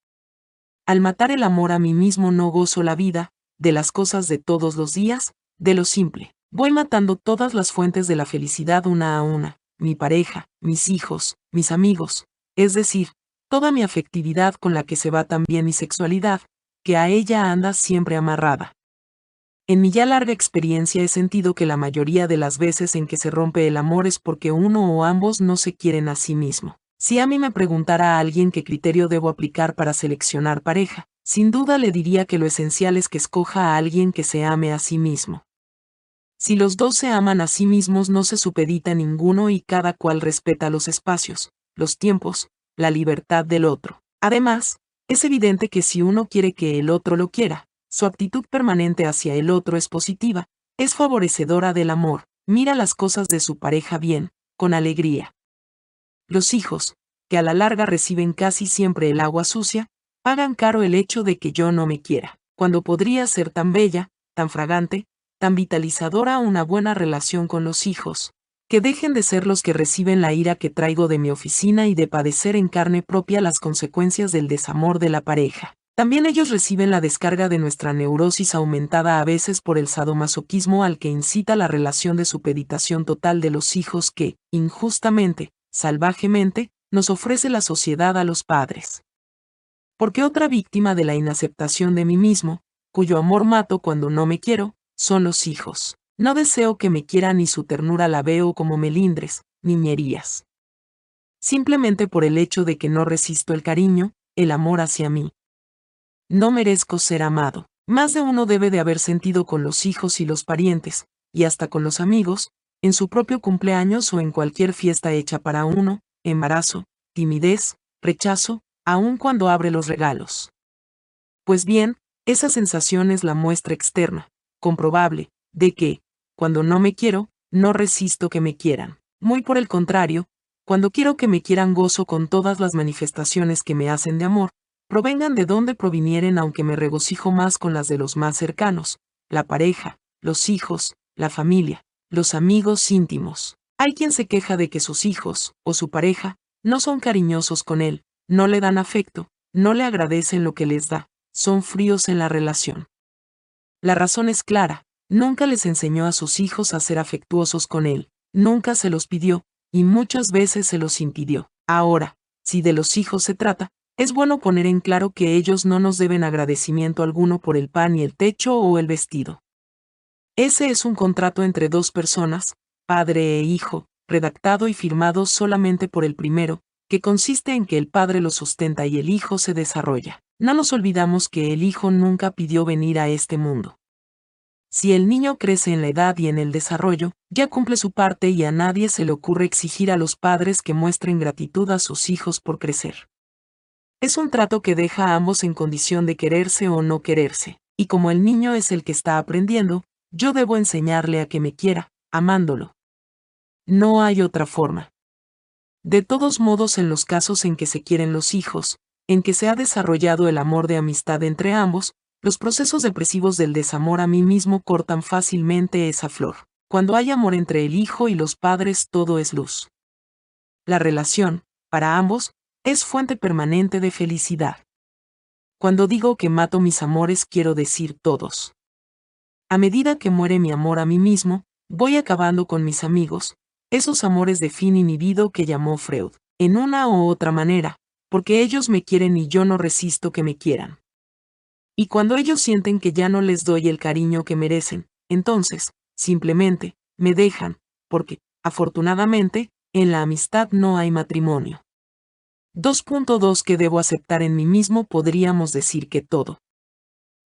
Al matar el amor a mí mismo no gozo la vida, de las cosas de todos los días, de lo simple. Voy matando todas las fuentes de la felicidad una a una, mi pareja, mis hijos, mis amigos, es decir, toda mi afectividad con la que se va también mi sexualidad, que a ella anda siempre amarrada. En mi ya larga experiencia he sentido que la mayoría de las veces en que se rompe el amor es porque uno o ambos no se quieren a sí mismo. Si a mí me preguntara a alguien qué criterio debo aplicar para seleccionar pareja, sin duda le diría que lo esencial es que escoja a alguien que se ame a sí mismo. Si los dos se aman a sí mismos no se supedita ninguno y cada cual respeta los espacios, los tiempos, la libertad del otro. Además, es evidente que si uno quiere que el otro lo quiera, su actitud permanente hacia el otro es positiva, es favorecedora del amor, mira las cosas de su pareja bien, con alegría. Los hijos, que a la larga reciben casi siempre el agua sucia, pagan caro el hecho de que yo no me quiera, cuando podría ser tan bella, tan fragante, tan vitalizadora una buena relación con los hijos, que dejen de ser los que reciben la ira que traigo de mi oficina y de padecer en carne propia las consecuencias del desamor de la pareja. También ellos reciben la descarga de nuestra neurosis aumentada a veces por el sadomasoquismo al que incita la relación de supeditación total de los hijos que, injustamente, salvajemente, nos ofrece la sociedad a los padres. Porque otra víctima de la inaceptación de mí mismo, cuyo amor mato cuando no me quiero, son los hijos. No deseo que me quieran ni su ternura la veo como melindres, niñerías. Simplemente por el hecho de que no resisto el cariño, el amor hacia mí. No merezco ser amado. Más de uno debe de haber sentido con los hijos y los parientes, y hasta con los amigos, en su propio cumpleaños o en cualquier fiesta hecha para uno, embarazo, timidez, rechazo, aun cuando abre los regalos. Pues bien, esa sensación es la muestra externa, comprobable, de que, cuando no me quiero, no resisto que me quieran. Muy por el contrario, cuando quiero que me quieran gozo con todas las manifestaciones que me hacen de amor, provengan de donde provinieren, aunque me regocijo más con las de los más cercanos, la pareja, los hijos, la familia, los amigos íntimos. Hay quien se queja de que sus hijos, o su pareja, no son cariñosos con él, no le dan afecto, no le agradecen lo que les da, son fríos en la relación. La razón es clara, nunca les enseñó a sus hijos a ser afectuosos con él, nunca se los pidió, y muchas veces se los impidió. Ahora, si de los hijos se trata, es bueno poner en claro que ellos no nos deben agradecimiento alguno por el pan y el techo o el vestido. Ese es un contrato entre dos personas, padre e hijo, redactado y firmado solamente por el primero, que consiste en que el padre lo sustenta y el hijo se desarrolla. No nos olvidamos que el hijo nunca pidió venir a este mundo. Si el niño crece en la edad y en el desarrollo, ya cumple su parte y a nadie se le ocurre exigir a los padres que muestren gratitud a sus hijos por crecer. Es un trato que deja a ambos en condición de quererse o no quererse, y como el niño es el que está aprendiendo, yo debo enseñarle a que me quiera, amándolo. No hay otra forma. De todos modos, en los casos en que se quieren los hijos, en que se ha desarrollado el amor de amistad entre ambos, los procesos depresivos del desamor a mí mismo cortan fácilmente esa flor. Cuando hay amor entre el hijo y los padres, todo es luz. La relación, para ambos, es fuente permanente de felicidad. Cuando digo que mato mis amores, quiero decir todos. A medida que muere mi amor a mí mismo, voy acabando con mis amigos, esos amores de fin inhibido que llamó Freud, en una u otra manera, porque ellos me quieren y yo no resisto que me quieran. Y cuando ellos sienten que ya no les doy el cariño que merecen, entonces, simplemente, me dejan, porque, afortunadamente, en la amistad no hay matrimonio. 2.2 Que debo aceptar en mí mismo, podríamos decir que todo.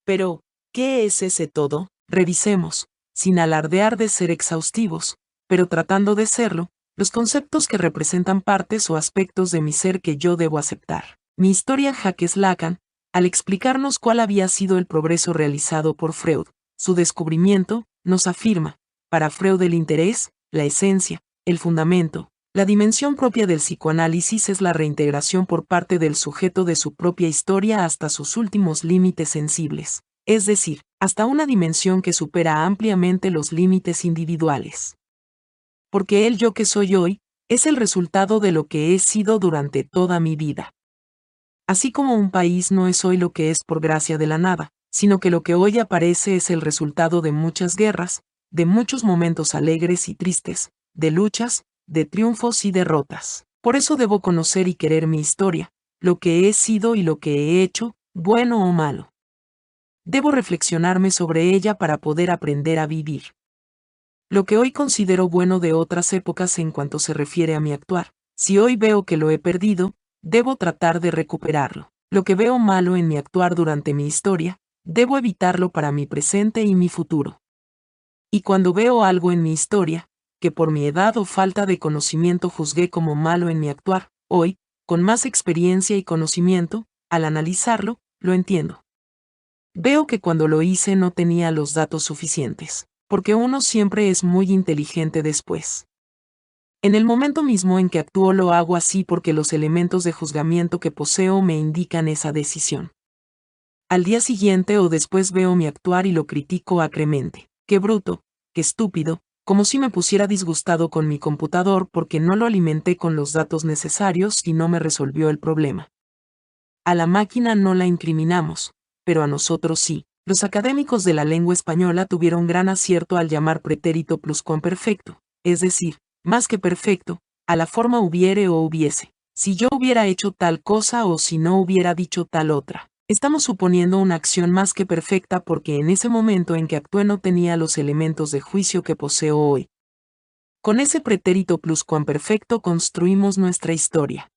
Pero, ¿qué es ese todo? Revisemos, sin alardear de ser exhaustivos, pero tratando de serlo, los conceptos que representan partes o aspectos de mi ser que yo debo aceptar. Mi historia Jacques Lacan, al explicarnos cuál había sido el progreso realizado por Freud, su descubrimiento, nos afirma, para Freud el interés, la esencia, el fundamento, la dimensión propia del psicoanálisis es la reintegración por parte del sujeto de su propia historia hasta sus últimos límites sensibles, es decir, hasta una dimensión que supera ampliamente los límites individuales. Porque el yo que soy hoy, es el resultado de lo que he sido durante toda mi vida. Así como un país no es hoy lo que es por gracia de la nada, sino que lo que hoy aparece es el resultado de muchas guerras, de muchos momentos alegres y tristes, de luchas, de triunfos y derrotas. Por eso debo conocer y querer mi historia, lo que he sido y lo que he hecho, bueno o malo. Debo reflexionarme sobre ella para poder aprender a vivir. Lo que hoy considero bueno de otras épocas en cuanto se refiere a mi actuar, si hoy veo que lo he perdido, debo tratar de recuperarlo. Lo que veo malo en mi actuar durante mi historia, debo evitarlo para mi presente y mi futuro. Y cuando veo algo en mi historia, que por mi edad o falta de conocimiento juzgué como malo en mi actuar, hoy, con más experiencia y conocimiento, al analizarlo, lo entiendo. Veo que cuando lo hice no tenía los datos suficientes, porque uno siempre es muy inteligente después. En el momento mismo en que actúo lo hago así porque los elementos de juzgamiento que poseo me indican esa decisión. Al día siguiente o después veo mi actuar y lo critico acremente. Qué bruto, qué estúpido, como si me pusiera disgustado con mi computador porque no lo alimenté con los datos necesarios y no me resolvió el problema. A la máquina no la incriminamos, pero a nosotros sí. Los académicos de la lengua española tuvieron gran acierto al llamar pretérito pluscuamperfecto, es decir, más que perfecto, a la forma hubiere o hubiese. Si yo hubiera hecho tal cosa o si no hubiera dicho tal otra. Estamos suponiendo una acción más que perfecta porque en ese momento en que actué no tenía los elementos de juicio que poseo hoy. Con ese pretérito pluscuamperfecto construimos nuestra historia.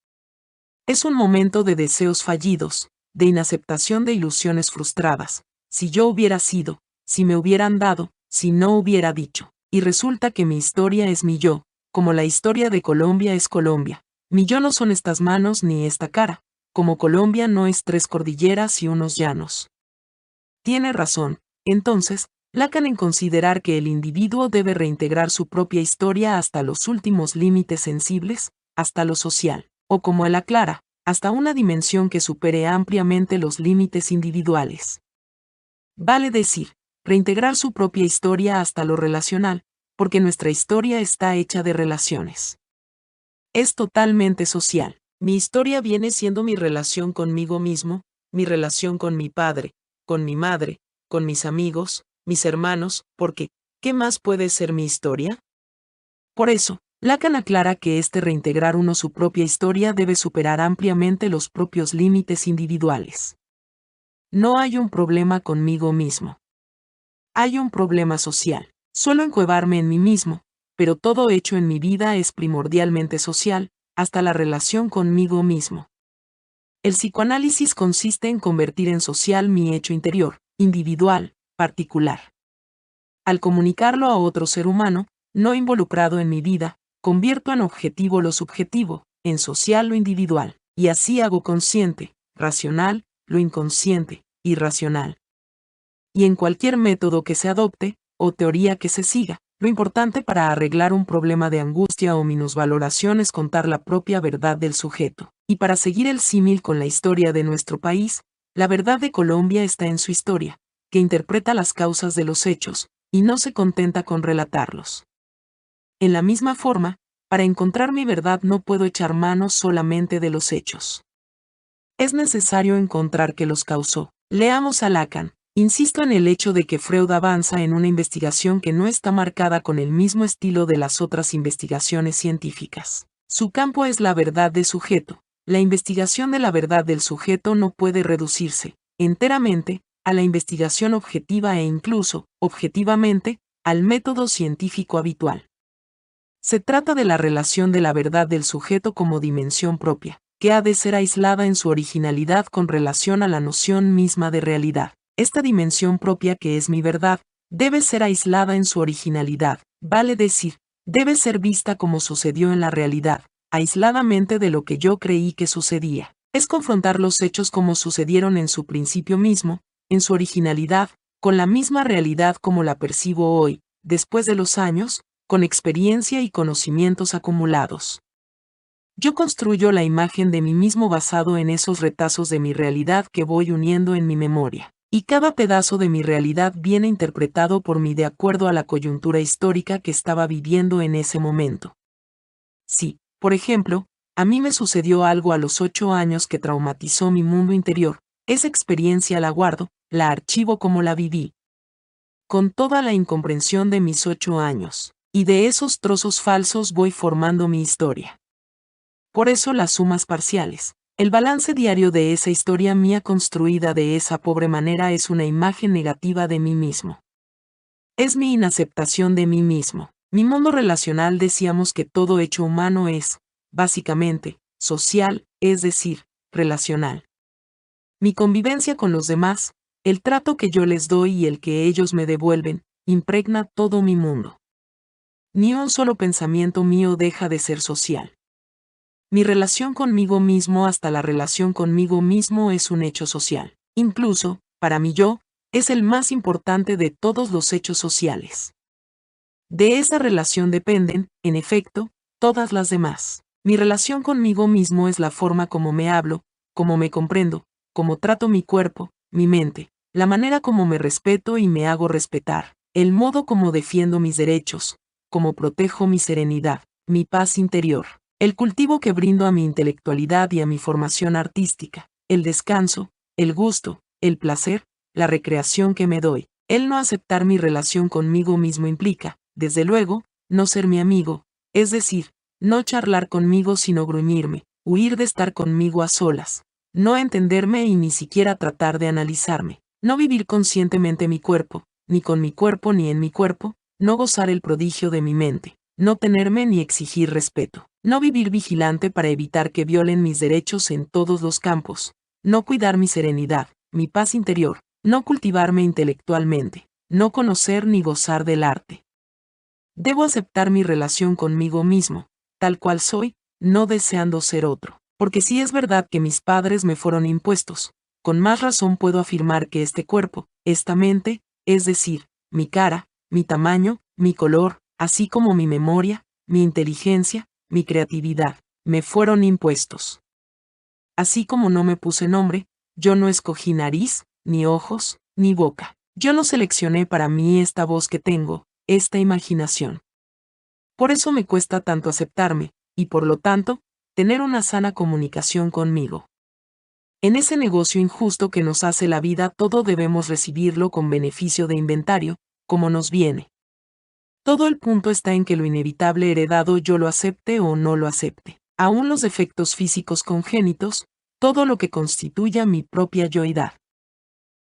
Es un momento de deseos fallidos, de inaceptación de ilusiones frustradas. Si yo hubiera sido, si me hubieran dado, si no hubiera dicho. Y resulta que mi historia es mi yo, como la historia de Colombia es Colombia. Mi yo no son estas manos ni esta cara, como Colombia no es 3 cordilleras y unos llanos. Tiene razón, entonces, Lacan en considerar que el individuo debe reintegrar su propia historia hasta los últimos límites sensibles, hasta lo social, o como él aclara, hasta una dimensión que supere ampliamente los límites individuales. Vale decir, reintegrar su propia historia hasta lo relacional, porque nuestra historia está hecha de relaciones. Es totalmente social. Mi historia viene siendo mi relación conmigo mismo, mi relación con mi padre, con mi madre, con mis amigos, mis hermanos, porque, ¿qué más puede ser mi historia? Por eso, Lacan aclara que reintegrar uno su propia historia debe superar ampliamente los propios límites individuales. No hay un problema conmigo mismo. Hay un problema social. Suelo encuevarme en mí mismo, pero todo hecho en mi vida es primordialmente social, hasta la relación conmigo mismo. El psicoanálisis consiste en convertir en social mi hecho interior, individual, particular. Al comunicarlo a otro ser humano, no involucrado en mi vida, convierto en objetivo lo subjetivo, en social lo individual, y así hago consciente, racional, lo inconsciente, irracional. Y en cualquier método que se adopte, o teoría que se siga, lo importante para arreglar un problema de angustia o minusvaloración es contar la propia verdad del sujeto. Y para seguir el símil con la historia de nuestro país, la verdad de Colombia está en su historia, que interpreta las causas de los hechos, y no se contenta con relatarlos. En la misma forma, para encontrar mi verdad no puedo echar mano solamente de los hechos. Es necesario encontrar qué los causó. Leamos a Lacan. Insisto en el hecho de que Freud avanza en una investigación que no está marcada con el mismo estilo de las otras investigaciones científicas. Su campo es la verdad de sujeto. La investigación de la verdad del sujeto no puede reducirse, enteramente, a la investigación objetiva e incluso, objetivamente, al método científico habitual. Se trata de la relación de la verdad del sujeto como dimensión propia, que ha de ser aislada en su originalidad con relación a la noción misma de realidad. Esta dimensión propia que es mi verdad, debe ser aislada en su originalidad, vale decir, debe ser vista como sucedió en la realidad, aisladamente de lo que yo creí que sucedía. Es confrontar los hechos como sucedieron en su principio mismo, en su originalidad, con la misma realidad como la percibo hoy, después de los años, con experiencia y conocimientos acumulados. Yo construyo la imagen de mí mismo basado en esos retazos de mi realidad que voy uniendo en mi memoria. Y cada pedazo de mi realidad viene interpretado por mí de acuerdo a la coyuntura histórica que estaba viviendo en ese momento. Si, por ejemplo, a mí me sucedió algo a los 8 años que traumatizó mi mundo interior, esa experiencia la guardo, la archivo como la viví. Con toda la incomprensión de mis 8 años, y de esos trozos falsos voy formando mi historia. Por eso las sumas parciales. El balance diario de esa historia mía construida de esa pobre manera es una imagen negativa de mí mismo. Es mi inaceptación de mí mismo. Mi mundo relacional decíamos que todo hecho humano es, básicamente, social, es decir, relacional. Mi convivencia con los demás, el trato que yo les doy y el que ellos me devuelven, impregna todo mi mundo. Ni un solo pensamiento mío deja de ser social. Mi relación conmigo mismo hasta la relación conmigo mismo es un hecho social. Incluso, para mí yo, es el más importante de todos los hechos sociales. De esa relación dependen, en efecto, todas las demás. Mi relación conmigo mismo es la forma como me hablo, como me comprendo, como trato mi cuerpo, mi mente, la manera como me respeto y me hago respetar, el modo como defiendo mis derechos, como protejo mi serenidad, mi paz interior. El cultivo que brindo a mi intelectualidad y a mi formación artística, el descanso, el gusto, el placer, la recreación que me doy. El no aceptar mi relación conmigo mismo implica, desde luego, no ser mi amigo, es decir, no charlar conmigo sino gruñirme, huir de estar conmigo a solas, no entenderme y ni siquiera tratar de analizarme, no vivir conscientemente mi cuerpo, ni con mi cuerpo ni en mi cuerpo, no gozar el prodigio de mi mente, no tenerme ni exigir respeto, no vivir vigilante para evitar que violen mis derechos en todos los campos, no cuidar mi serenidad, mi paz interior, no cultivarme intelectualmente, no conocer ni gozar del arte. Debo aceptar mi relación conmigo mismo, tal cual soy, no deseando ser otro, porque si es verdad que mis padres me fueron impuestos, con más razón puedo afirmar que este cuerpo, esta mente, es decir, mi cara, mi tamaño, mi color, así como mi memoria, mi inteligencia, mi creatividad, me fueron impuestos. Así como no me puse nombre, yo no escogí nariz, ni ojos, ni boca. Yo no seleccioné para mí esta voz que tengo, esta imaginación. Por eso me cuesta tanto aceptarme, y por lo tanto, tener una sana comunicación conmigo. En ese negocio injusto que nos hace la vida todo debemos recibirlo con beneficio de inventario, como nos viene. Todo el punto está en que lo inevitable heredado yo lo acepte o no lo acepte. Aún los defectos físicos congénitos, todo lo que constituya mi propia yoidad.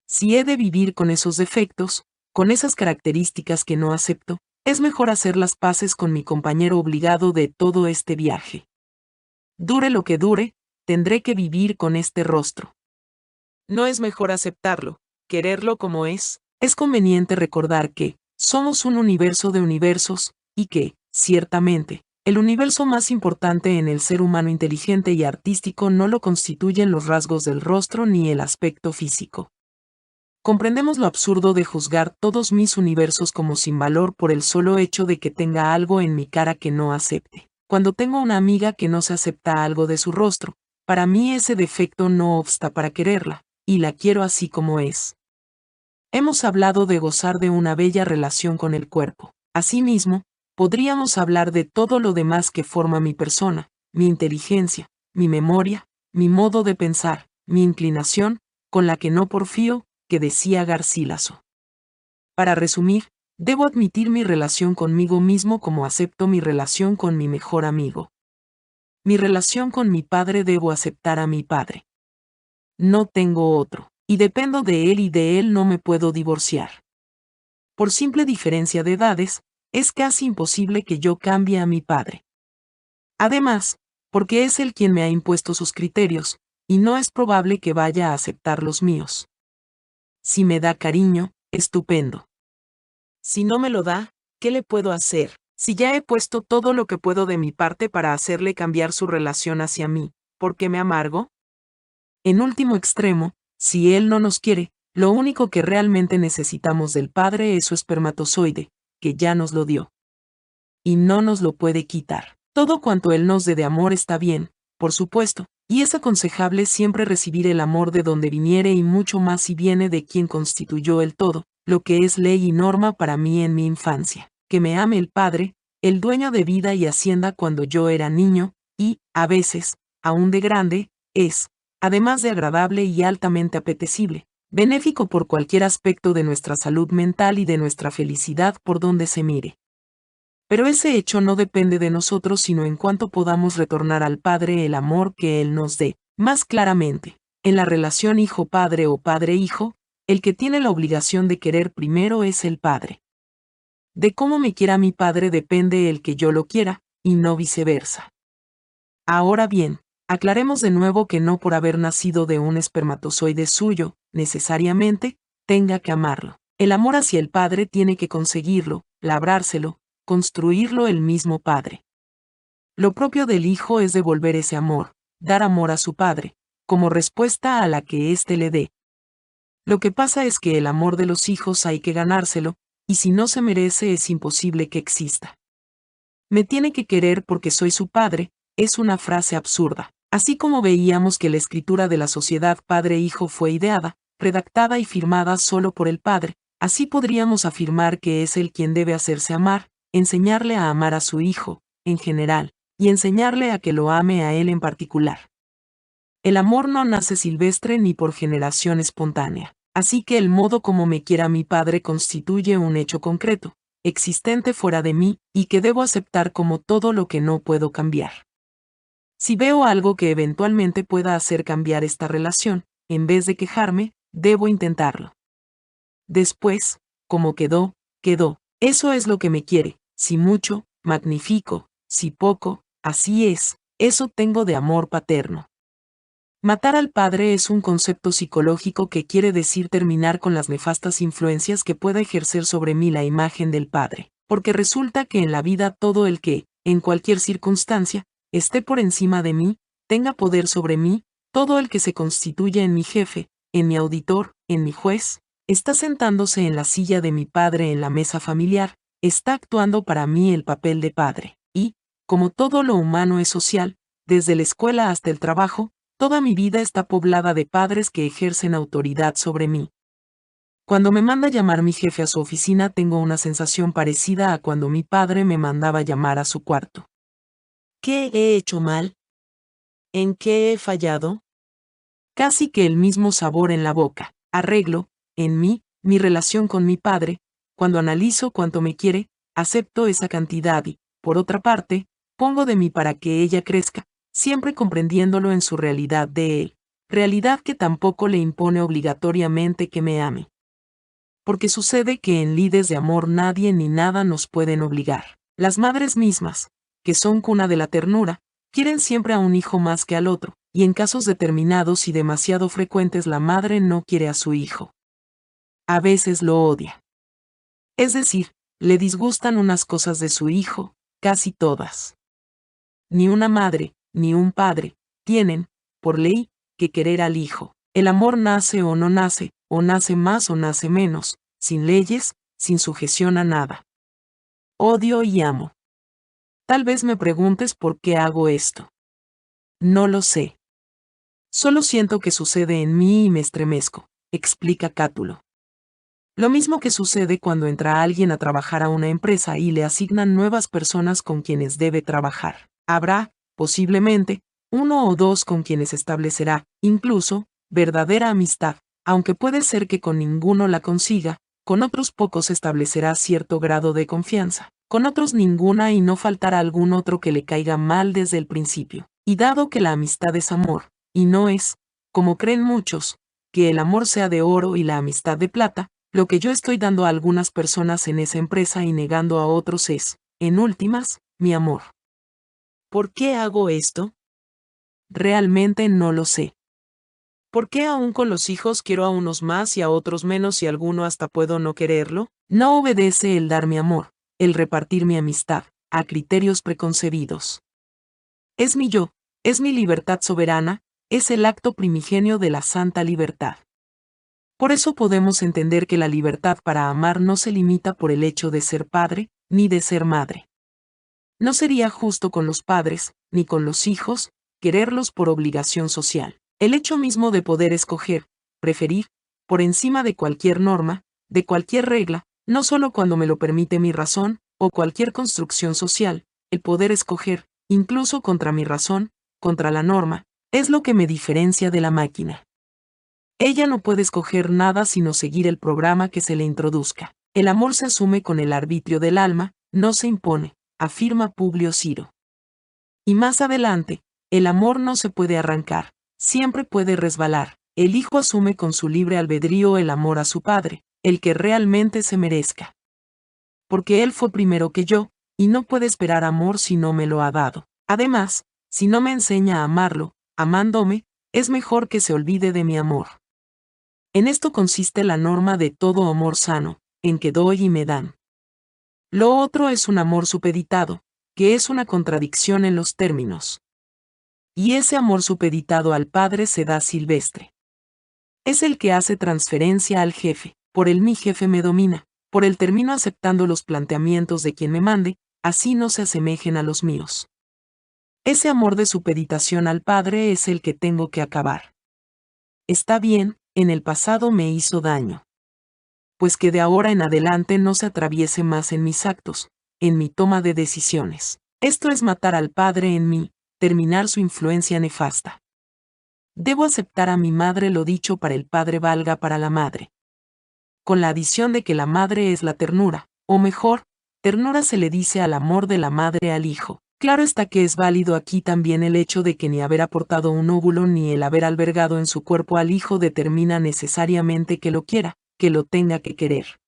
Si he de vivir con esos defectos, con esas características que no acepto, es mejor hacer las paces con mi compañero obligado de todo este viaje. Dure lo que dure, tendré que vivir con este rostro. ¿No es mejor aceptarlo, quererlo como es? Es conveniente recordar que somos un universo de universos, y que, ciertamente, el universo más importante en el ser humano inteligente y artístico no lo constituyen los rasgos del rostro ni el aspecto físico. Comprendemos lo absurdo de juzgar todos mis universos como sin valor por el solo hecho de que tenga algo en mi cara que no acepte. Cuando tengo una amiga que no se acepta algo de su rostro, para mí ese defecto no obsta para quererla, y la quiero así como es. Hemos hablado de gozar de una bella relación con el cuerpo. Asimismo, podríamos hablar de todo lo demás que forma mi persona, mi inteligencia, mi memoria, mi modo de pensar, mi inclinación, con la que no porfío, que decía Garcilaso. Para resumir, debo admitir mi relación conmigo mismo como acepto mi relación con mi mejor amigo. Mi relación con mi padre debo aceptar a mi padre. No tengo otro, y dependo de él y de él no me puedo divorciar. Por simple diferencia de edades, es casi imposible que yo cambie a mi padre. Además, porque es él quien me ha impuesto sus criterios, y no es probable que vaya a aceptar los míos. Si me da cariño, estupendo. Si no me lo da, ¿qué le puedo hacer? Si ya he puesto todo lo que puedo de mi parte para hacerle cambiar su relación hacia mí, ¿por qué me amargo? En último extremo, si él no nos quiere, lo único que realmente necesitamos del Padre es su espermatozoide, que ya nos lo dio. Y no nos lo puede quitar. Todo cuanto él nos dé de amor está bien, por supuesto, y es aconsejable siempre recibir el amor de donde viniere y mucho más si viene de quien constituyó el todo, lo que es ley y norma para mí en mi infancia. Que me ame el Padre, el dueño de vida y hacienda cuando yo era niño, y, a veces, aún de grande, es, además de agradable y altamente apetecible, benéfico por cualquier aspecto de nuestra salud mental y de nuestra felicidad por donde se mire. Pero ese hecho no depende de nosotros sino en cuanto podamos retornar al Padre el amor que Él nos dé. Más claramente, en la relación hijo-padre o padre-hijo, el que tiene la obligación de querer primero es el Padre. De cómo me quiera mi Padre depende el que yo lo quiera, y no viceversa. Ahora bien, aclaremos de nuevo que no por haber nacido de un espermatozoide suyo, necesariamente, tenga que amarlo. El amor hacia el Padre tiene que conseguirlo, labrárselo, construirlo el mismo Padre. Lo propio del Hijo es devolver ese amor, dar amor a su Padre, como respuesta a la que éste le dé. Lo que pasa es que el amor de los hijos hay que ganárselo, y si no se merece es imposible que exista. Me tiene que querer porque soy su padre, es una frase absurda. Así como veíamos que la escritura de la sociedad padre-hijo fue ideada, redactada y firmada solo por el padre, así podríamos afirmar que es él quien debe hacerse amar, enseñarle a amar a su hijo, en general, y enseñarle a que lo ame a él en particular. El amor no nace silvestre ni por generación espontánea. Así que el modo como me quiera mi padre constituye un hecho concreto, existente fuera de mí, y que debo aceptar como todo lo que no puedo cambiar. Si veo algo que eventualmente pueda hacer cambiar esta relación, en vez de quejarme, debo intentarlo. Después, como quedó, quedó. Eso es lo que me quiere. Si mucho, magnifico. Si poco, así es. Eso tengo de amor paterno. Matar al padre es un concepto psicológico que quiere decir terminar con las nefastas influencias que pueda ejercer sobre mí la imagen del padre, porque resulta que en la vida todo el que, en cualquier circunstancia, esté por encima de mí, tenga poder sobre mí, todo el que se constituye en mi jefe, en mi auditor, en mi juez, está sentándose en la silla de mi padre en la mesa familiar, está actuando para mí el papel de padre, y, como todo lo humano es social, desde la escuela hasta el trabajo, toda mi vida está poblada de padres que ejercen autoridad sobre mí. Cuando me manda llamar mi jefe a su oficina tengo una sensación parecida a cuando mi padre me mandaba llamar a su cuarto. ¿Qué he hecho mal? ¿En qué he fallado? Casi que el mismo sabor en la boca. Arreglo, en mí, mi relación con mi padre, cuando analizo cuánto me quiere, acepto esa cantidad y, por otra parte, pongo de mí para que ella crezca, siempre comprendiéndolo en su realidad de él, realidad que tampoco le impone obligatoriamente que me ame. Porque sucede que en lides de amor nadie ni nada nos pueden obligar. Las madres mismas, que son cuna de la ternura, quieren siempre a un hijo más que al otro, y en casos determinados y demasiado frecuentes la madre no quiere a su hijo. A veces lo odia. Es decir, le disgustan unas cosas de su hijo, casi todas. Ni una madre, ni un padre, tienen, por ley, que querer al hijo. El amor nace o no nace, o nace más o nace menos, sin leyes, sin sujeción a nada. Odio y amo. Tal vez me preguntes por qué hago esto. No lo sé. Solo siento que sucede en mí y me estremezco, explica Cátulo. Lo mismo que sucede cuando entra alguien a trabajar a una empresa y le asignan nuevas personas con quienes debe trabajar. Habrá, posiblemente, uno o dos con quienes establecerá, incluso, verdadera amistad, aunque puede ser que con ninguno la consiga, con otros pocos establecerá cierto grado de confianza, con otros ninguna y no faltará algún otro que le caiga mal desde el principio. Y dado que la amistad es amor, y no es, como creen muchos, que el amor sea de oro y la amistad de plata, lo que yo estoy dando a algunas personas en esa empresa y negando a otros es, en últimas, mi amor. ¿Por qué hago esto? Realmente no lo sé. ¿Por qué aún con los hijos quiero a unos más y a otros menos y a alguno hasta puedo no quererlo? No obedece el dar mi amor, el repartir mi amistad, a criterios preconcebidos. Es mi yo, es mi libertad soberana, es el acto primigenio de la santa libertad. Por eso podemos entender que la libertad para amar no se limita por el hecho de ser padre, ni de ser madre. No sería justo con los padres, ni con los hijos, quererlos por obligación social. El hecho mismo de poder escoger, preferir, por encima de cualquier norma, de cualquier regla, no solo cuando me lo permite mi razón, o cualquier construcción social, el poder escoger, incluso contra mi razón, contra la norma, es lo que me diferencia de la máquina. Ella no puede escoger nada sino seguir el programa que se le introduzca. El amor se asume con el arbitrio del alma, no se impone, afirma Publio Ciro. Y más adelante, el amor no se puede arrancar, siempre puede resbalar. El hijo asume con su libre albedrío el amor a su padre, el que realmente se merezca. Porque él fue primero que yo, y no puede esperar amor si no me lo ha dado. Además, si no me enseña a amarlo, amándome, es mejor que se olvide de mi amor. En esto consiste la norma de todo amor sano, en que doy y me dan. Lo otro es un amor supeditado, que es una contradicción en los términos. Y ese amor supeditado al padre se da silvestre. Es el que hace transferencia al jefe, por el mi jefe me domina, por el termino aceptando los planteamientos de quien me mande, así no se asemejen a los míos. Ese amor de supeditación al padre es el que tengo que acabar. Está bien, en el pasado me hizo daño. Pues que de ahora en adelante no se atraviese más en mis actos, en mi toma de decisiones. Esto es matar al padre en mí, terminar su influencia nefasta. Debo aceptar a mi madre, lo dicho para el padre valga para la madre. Con la adición de que la madre es la ternura, o mejor, ternura se le dice al amor de la madre al hijo. Claro está que es válido aquí también el hecho de que ni haber aportado un óvulo ni el haber albergado en su cuerpo al hijo determina necesariamente que lo quiera, que lo tenga que querer.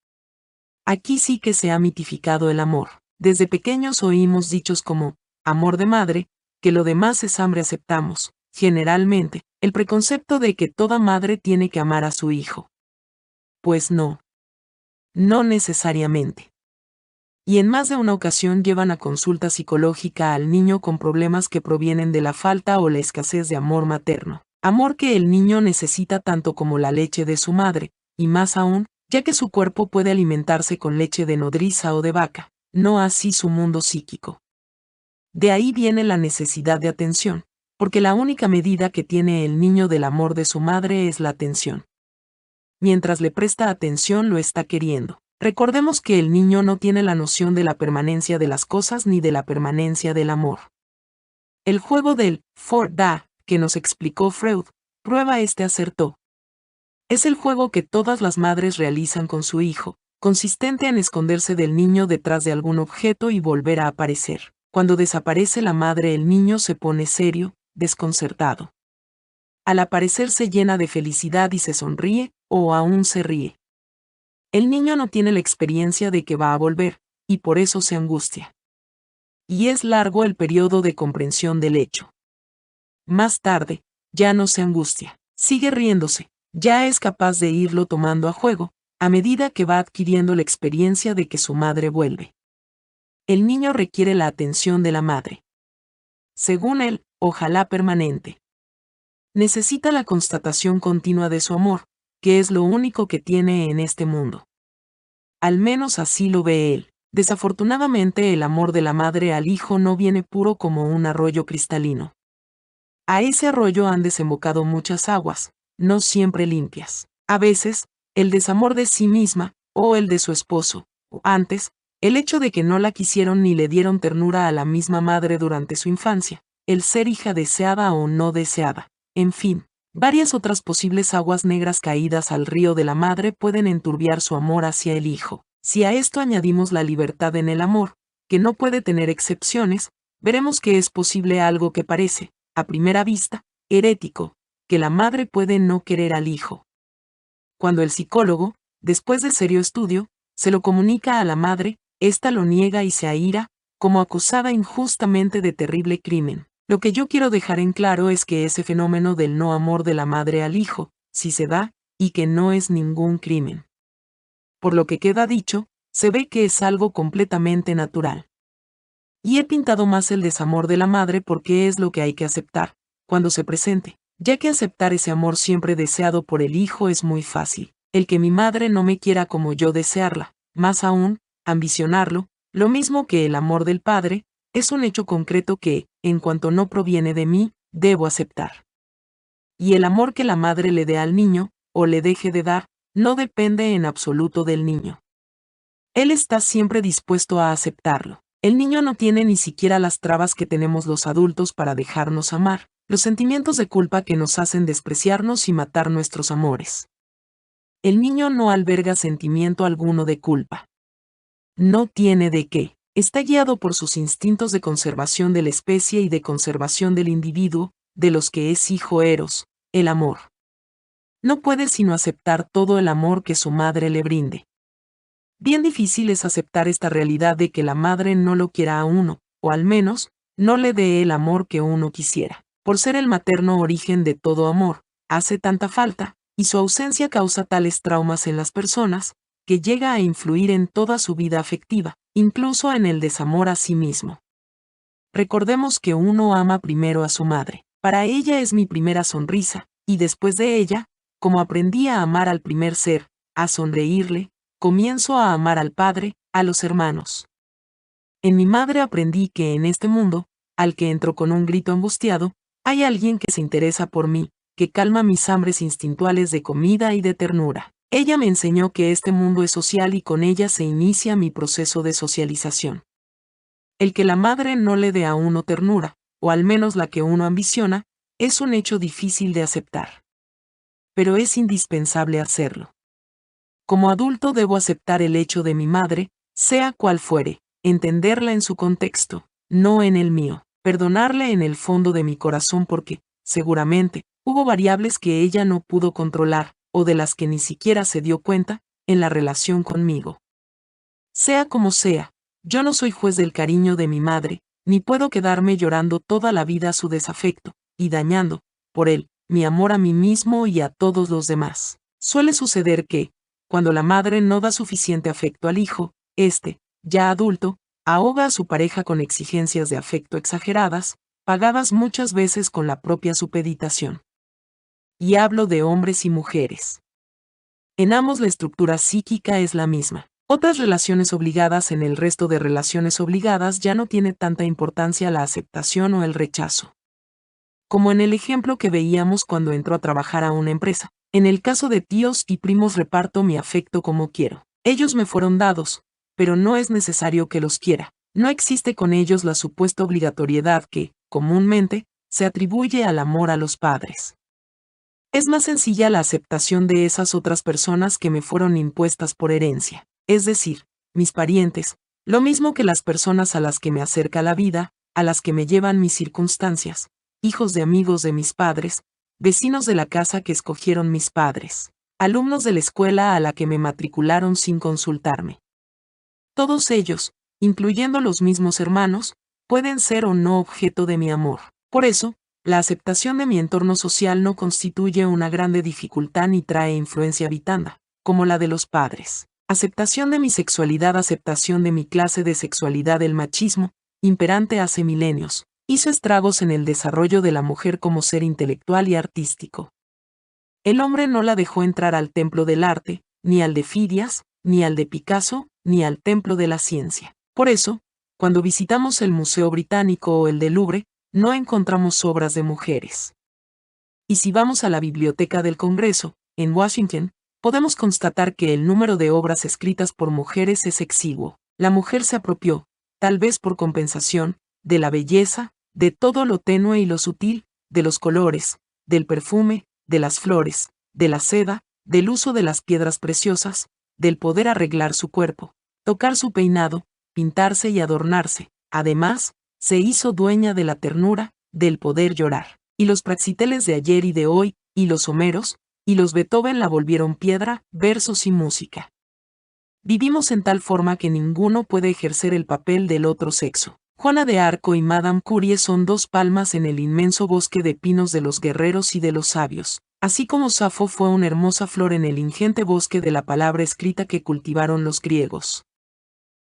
Aquí sí que se ha mitificado el amor. Desde pequeños oímos dichos como, amor de madre, que lo demás es hambre aceptamos, generalmente, el preconcepto de que toda madre tiene que amar a su hijo. Pues no. No necesariamente. Y en más de una ocasión llevan a consulta psicológica al niño con problemas que provienen de la falta o la escasez de amor materno. Amor que el niño necesita tanto como la leche de su madre, y más aún, ya que su cuerpo puede alimentarse con leche de nodriza o de vaca, no así su mundo psíquico. De ahí viene la necesidad de atención, porque la única medida que tiene el niño del amor de su madre es la atención. Mientras le presta atención lo está queriendo. Recordemos que el niño no tiene la noción de la permanencia de las cosas ni de la permanencia del amor. El juego del for da, que nos explicó Freud, prueba este acertó. Es el juego que todas las madres realizan con su hijo, consistente en esconderse del niño detrás de algún objeto y volver a aparecer. Cuando desaparece la madre, el niño se pone serio, desconcertado. Al aparecer se llena de felicidad y se sonríe, o aún se ríe. El niño no tiene la experiencia de que va a volver, y por eso se angustia. Y es largo el periodo de comprensión del hecho. Más tarde, ya no se angustia, sigue riéndose, ya es capaz de irlo tomando a juego, a medida que va adquiriendo la experiencia de que su madre vuelve. El niño requiere la atención de la madre. Según él, ojalá permanente. Necesita la constatación continua de su amor, que es lo único que tiene en este mundo. Al menos así lo ve él. Desafortunadamente el amor de la madre al hijo no viene puro como un arroyo cristalino. A ese arroyo han desembocado muchas aguas, no siempre limpias. A veces, el desamor de sí misma, o el de su esposo, o antes, el hecho de que no la quisieron ni le dieron ternura a la misma madre durante su infancia, el ser hija deseada o no deseada, en fin. Varias otras posibles aguas negras caídas al río de la madre pueden enturbiar su amor hacia el hijo. Si a esto añadimos la libertad en el amor, que no puede tener excepciones, veremos que es posible algo que parece, a primera vista, herético, que la madre puede no querer al hijo. Cuando el psicólogo, después de serio estudio, se lo comunica a la madre, ésta lo niega y se aíra, como acusada injustamente de terrible crimen. Lo que yo quiero dejar en claro es que ese fenómeno del no amor de la madre al hijo, sí se da, y que no es ningún crimen. Por lo que queda dicho, se ve que es algo completamente natural. Y he pintado más el desamor de la madre porque es lo que hay que aceptar, cuando se presente, ya que aceptar ese amor siempre deseado por el hijo es muy fácil. El que mi madre no me quiera como yo desearla, más aún, ambicionarlo, lo mismo que el amor del padre, es un hecho concreto que, en cuanto no proviene de mí, debo aceptar. Y el amor que la madre le dé al niño, o le deje de dar, no depende en absoluto del niño. Él está siempre dispuesto a aceptarlo. El niño no tiene ni siquiera las trabas que tenemos los adultos para dejarnos amar, los sentimientos de culpa que nos hacen despreciarnos y matar nuestros amores. El niño no alberga sentimiento alguno de culpa. No tiene de qué. Está guiado por sus instintos de conservación de la especie y de conservación del individuo, de los que es hijo eros, el amor. No puede sino aceptar todo el amor que su madre le brinde. Bien difícil es aceptar esta realidad de que la madre no lo quiera a uno, o al menos, no le dé el amor que uno quisiera. Por ser el materno origen de todo amor, hace tanta falta, y su ausencia causa tales traumas en las personas, que llega a influir en toda su vida afectiva, incluso en el desamor a sí mismo. Recordemos que uno ama primero a su madre. Para ella es mi primera sonrisa, y después de ella, como aprendí a amar al primer ser, a sonreírle, comienzo a amar al padre, a los hermanos. En mi madre aprendí que en este mundo, al que entro con un grito angustiado, hay alguien que se interesa por mí, que calma mis hambres instintuales de comida y de ternura. Ella me enseñó que este mundo es social y con ella se inicia mi proceso de socialización. El que la madre no le dé a uno ternura, o al menos la que uno ambiciona, Es un hecho difícil de aceptar. Pero es indispensable hacerlo. Como adulto debo aceptar el hecho de mi madre, sea cual fuere, entenderla en su contexto, no en el mío, perdonarle en el fondo de mi corazón porque, seguramente, hubo variables que ella no pudo controlar, o de las que ni siquiera se dio cuenta, en la relación conmigo. Sea como sea, yo no soy juez del cariño de mi madre, ni puedo quedarme llorando toda la vida su desafecto, y dañando, por él, mi amor a mí mismo y a todos los demás. Suele suceder que, cuando la madre no da suficiente afecto al hijo, éste, ya adulto, ahoga a su pareja con exigencias de afecto exageradas, pagadas muchas veces con la propia supeditación. Y hablo de hombres y mujeres. En ambos la estructura psíquica es la misma. Otras relaciones obligadas. En el resto de relaciones obligadas ya no tiene tanta importancia la aceptación o el rechazo. Como en el ejemplo que veíamos cuando entró a trabajar a una empresa. En el caso de tíos y primos reparto mi afecto como quiero. Ellos me fueron dados, pero no es necesario que los quiera. No existe con ellos la supuesta obligatoriedad que, comúnmente, se atribuye al amor a los padres. Es más sencilla la aceptación de esas otras personas que me fueron impuestas por herencia, es decir, mis parientes, lo mismo que las personas a las que me acerca la vida, a las que me llevan mis circunstancias, hijos de amigos de mis padres, vecinos de la casa que escogieron mis padres, alumnos de la escuela a la que me matricularon sin consultarme. Todos ellos, incluyendo los mismos hermanos, pueden ser o no objeto de mi amor. Por eso, la aceptación de mi entorno social no constituye una grande dificultad ni trae influencia vitanda, como la de los padres. Aceptación de mi sexualidad. Aceptación de mi clase de sexualidad. El machismo, imperante hace milenios, hizo estragos en el desarrollo de la mujer como ser intelectual y artístico. El hombre no la dejó entrar al templo del arte, ni al de Fidias, ni al de Picasso, ni al templo de la ciencia. Por eso, cuando visitamos el Museo Británico o el del Louvre, no encontramos obras de mujeres. Y si vamos a la Biblioteca del Congreso, en Washington, podemos constatar que el número de obras escritas por mujeres es exiguo. La mujer se apropió, tal vez por compensación, de la belleza, de todo lo tenue y lo sutil, de los colores, del perfume, de las flores, de la seda, del uso de las piedras preciosas, del poder arreglar su cuerpo, tocar su peinado, pintarse y adornarse. Además, se hizo dueña de la ternura, del poder llorar. Y los Praxiteles de ayer y de hoy, y los Homeros, y los Beethoven la volvieron piedra, versos y música. Vivimos en tal forma que ninguno puede ejercer el papel del otro sexo. Juana de Arco y Madame Curie son dos palmas en el inmenso bosque de pinos de los guerreros y de los sabios, así como Safo fue una hermosa flor en el ingente bosque de la palabra escrita que cultivaron los griegos.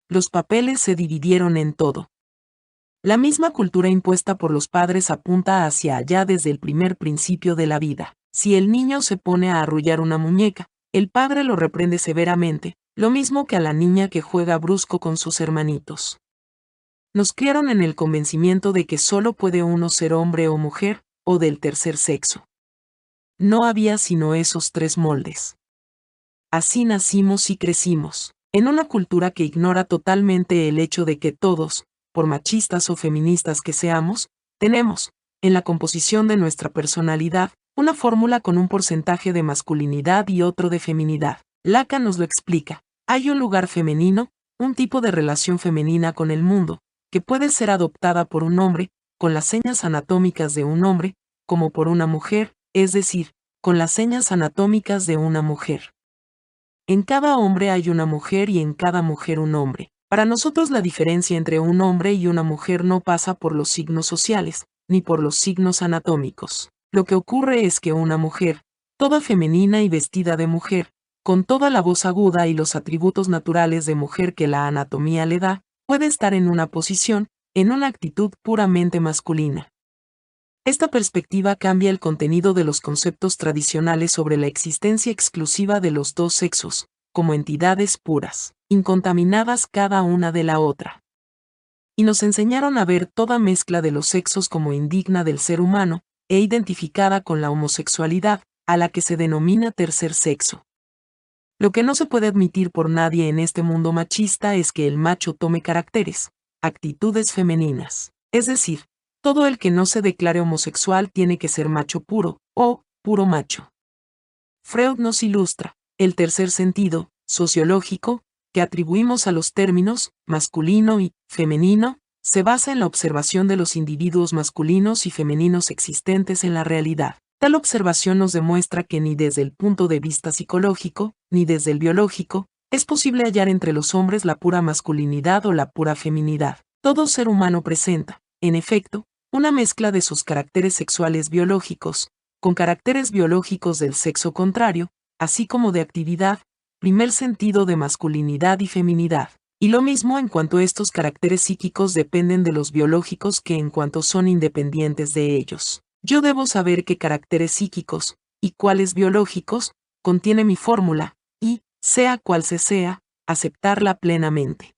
Los papeles se dividieron en todo. La misma cultura impuesta por los padres apunta hacia allá desde el primer principio de la vida. Si el niño se pone a arrullar una muñeca, el padre lo reprende severamente, lo mismo que a la niña que juega brusco con sus hermanitos. Nos criaron en el convencimiento de que solo puede uno ser hombre o mujer, o del tercer sexo. No había sino esos tres moldes. Así nacimos y crecimos, en una cultura que ignora totalmente el hecho de que todos, por machistas o feministas que seamos, tenemos, en la composición de nuestra personalidad, una fórmula con un porcentaje de masculinidad y otro de feminidad. Lacan nos lo explica. Hay un lugar femenino, un tipo de relación femenina con el mundo, que puede ser adoptada por un hombre, con las señas anatómicas de un hombre, como por una mujer, es decir, con las señas anatómicas de una mujer. En cada hombre hay una mujer y en cada mujer un hombre. Para nosotros la diferencia entre un hombre y una mujer no pasa por los signos sociales, ni por los signos anatómicos. Lo que ocurre es que una mujer, toda femenina y vestida de mujer, con toda la voz aguda y los atributos naturales de mujer que la anatomía le da, puede estar en una posición, en una actitud puramente masculina. Esta perspectiva cambia el contenido de los conceptos tradicionales sobre la existencia exclusiva de los dos sexos, como entidades puras, incontaminadas cada una de la otra. Y nos enseñaron a ver toda mezcla de los sexos como indigna del ser humano, e identificada con la homosexualidad, a la que se denomina tercer sexo. Lo que no se puede admitir por nadie en este mundo machista es que el macho tome caracteres, actitudes femeninas. Es decir, Todo el que no se declare homosexual tiene que ser macho puro, o puro macho. Freud nos ilustra el tercer sentido, sociológico, que atribuimos a los términos masculino y femenino, se basa en la observación de los individuos masculinos y femeninos existentes en la realidad. Tal observación nos demuestra que ni desde el punto de vista psicológico, ni desde el biológico, es posible hallar entre los hombres la pura masculinidad o la pura feminidad. Todo ser humano presenta, en efecto, una mezcla de sus caracteres sexuales biológicos, con caracteres biológicos del sexo contrario, así como de actividad, primer sentido de masculinidad y feminidad. Y lo mismo en cuanto estos caracteres psíquicos dependen de los biológicos que en cuanto son independientes de ellos. Yo debo saber qué caracteres psíquicos, y cuáles biológicos, contiene mi fórmula, y, sea cual se sea, aceptarla plenamente.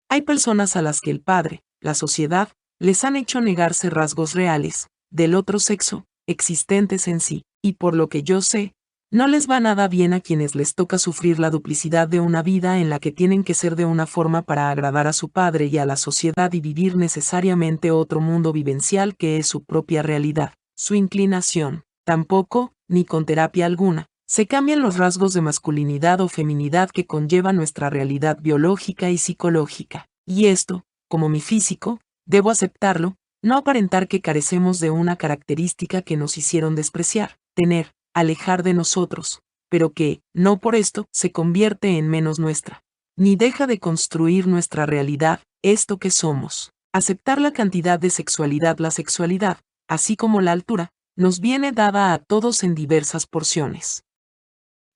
Hay personas a las que el padre, la sociedad, les han hecho negarse rasgos reales, del otro sexo, existentes en sí, y por lo que yo sé, no les va nada bien a quienes les toca sufrir la duplicidad de una vida en la que tienen que ser de una forma para agradar a su padre y a la sociedad y vivir necesariamente otro mundo vivencial que es su propia realidad, su inclinación. Tampoco, ni con terapia alguna, se cambian los rasgos de masculinidad o feminidad que conlleva nuestra realidad biológica y psicológica. Y esto, como mi físico, debo aceptarlo, no aparentar que carecemos de una característica que nos hicieron despreciar, tener, alejar de nosotros, pero que, no por esto, se convierte en menos nuestra, ni deja de construir nuestra realidad, esto que somos. Aceptar la cantidad de sexualidad. La sexualidad, así como la altura, nos viene dada a todos en diversas porciones.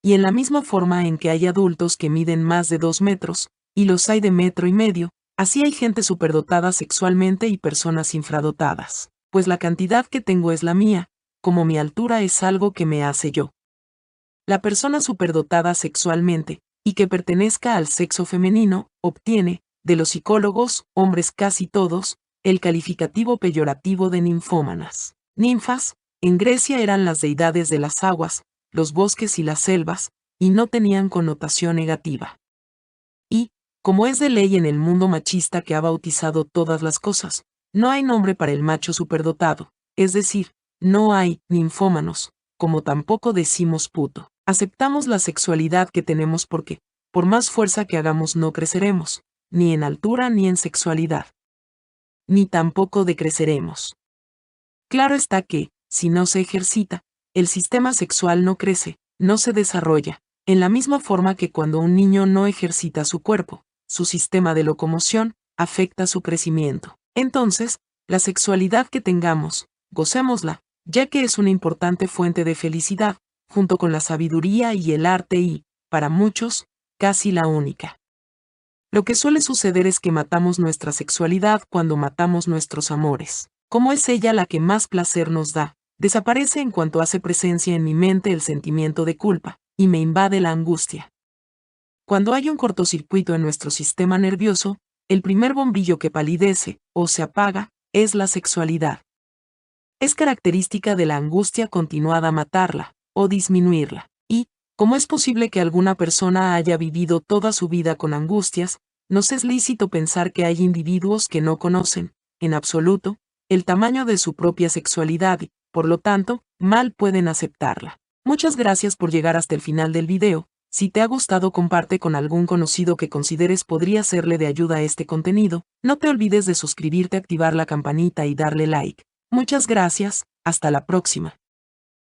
Y en la misma forma en que hay adultos que miden más de 2 metros, y los hay de 1,5 metros, así hay gente superdotada sexualmente y personas infradotadas, pues la cantidad que tengo es la mía, como mi altura es algo que me hace yo. La persona superdotada sexualmente, y que pertenezca al sexo femenino, obtiene, de los psicólogos, hombres casi todos, el calificativo peyorativo de ninfómanas. Ninfas, en Grecia eran las deidades de las aguas, los bosques y las selvas, y no tenían connotación negativa. Y, como es de ley en el mundo machista que ha bautizado todas las cosas, no hay nombre para el macho superdotado, es decir, no hay ninfómanos, como tampoco decimos puto. Aceptamos la sexualidad que tenemos porque, por más fuerza que hagamos no creceremos, ni en altura ni en sexualidad. Ni tampoco decreceremos. Claro está que, si no se ejercita, el sistema sexual no crece, no se desarrolla, en la misma forma que cuando un niño no ejercita su cuerpo, su sistema de locomoción, afecta su crecimiento. Entonces, la sexualidad que tengamos, gocémosla, ya que es una importante fuente de felicidad, junto con la sabiduría y el arte y, para muchos, casi la única. Lo que suele suceder es que matamos nuestra sexualidad cuando matamos nuestros amores. Como es ella la que más placer nos da, desaparece en cuanto hace presencia en mi mente el sentimiento de culpa, y me invade la angustia. Cuando hay un cortocircuito en nuestro sistema nervioso, el primer bombillo que palidece, o se apaga, es la sexualidad. Es característica de la angustia continuada matarla, o disminuirla. Y, como es posible que alguna persona haya vivido toda su vida con angustias, nos es lícito pensar que hay individuos que no conocen, en absoluto, el tamaño de su propia sexualidad y, por lo tanto, mal pueden aceptarla. Muchas gracias por llegar hasta el final del video. Si te ha gustado, comparte con algún conocido que consideres podría serle de ayuda a este contenido. No te olvides de suscribirte, activar la campanita y darle like. Muchas gracias, hasta la próxima.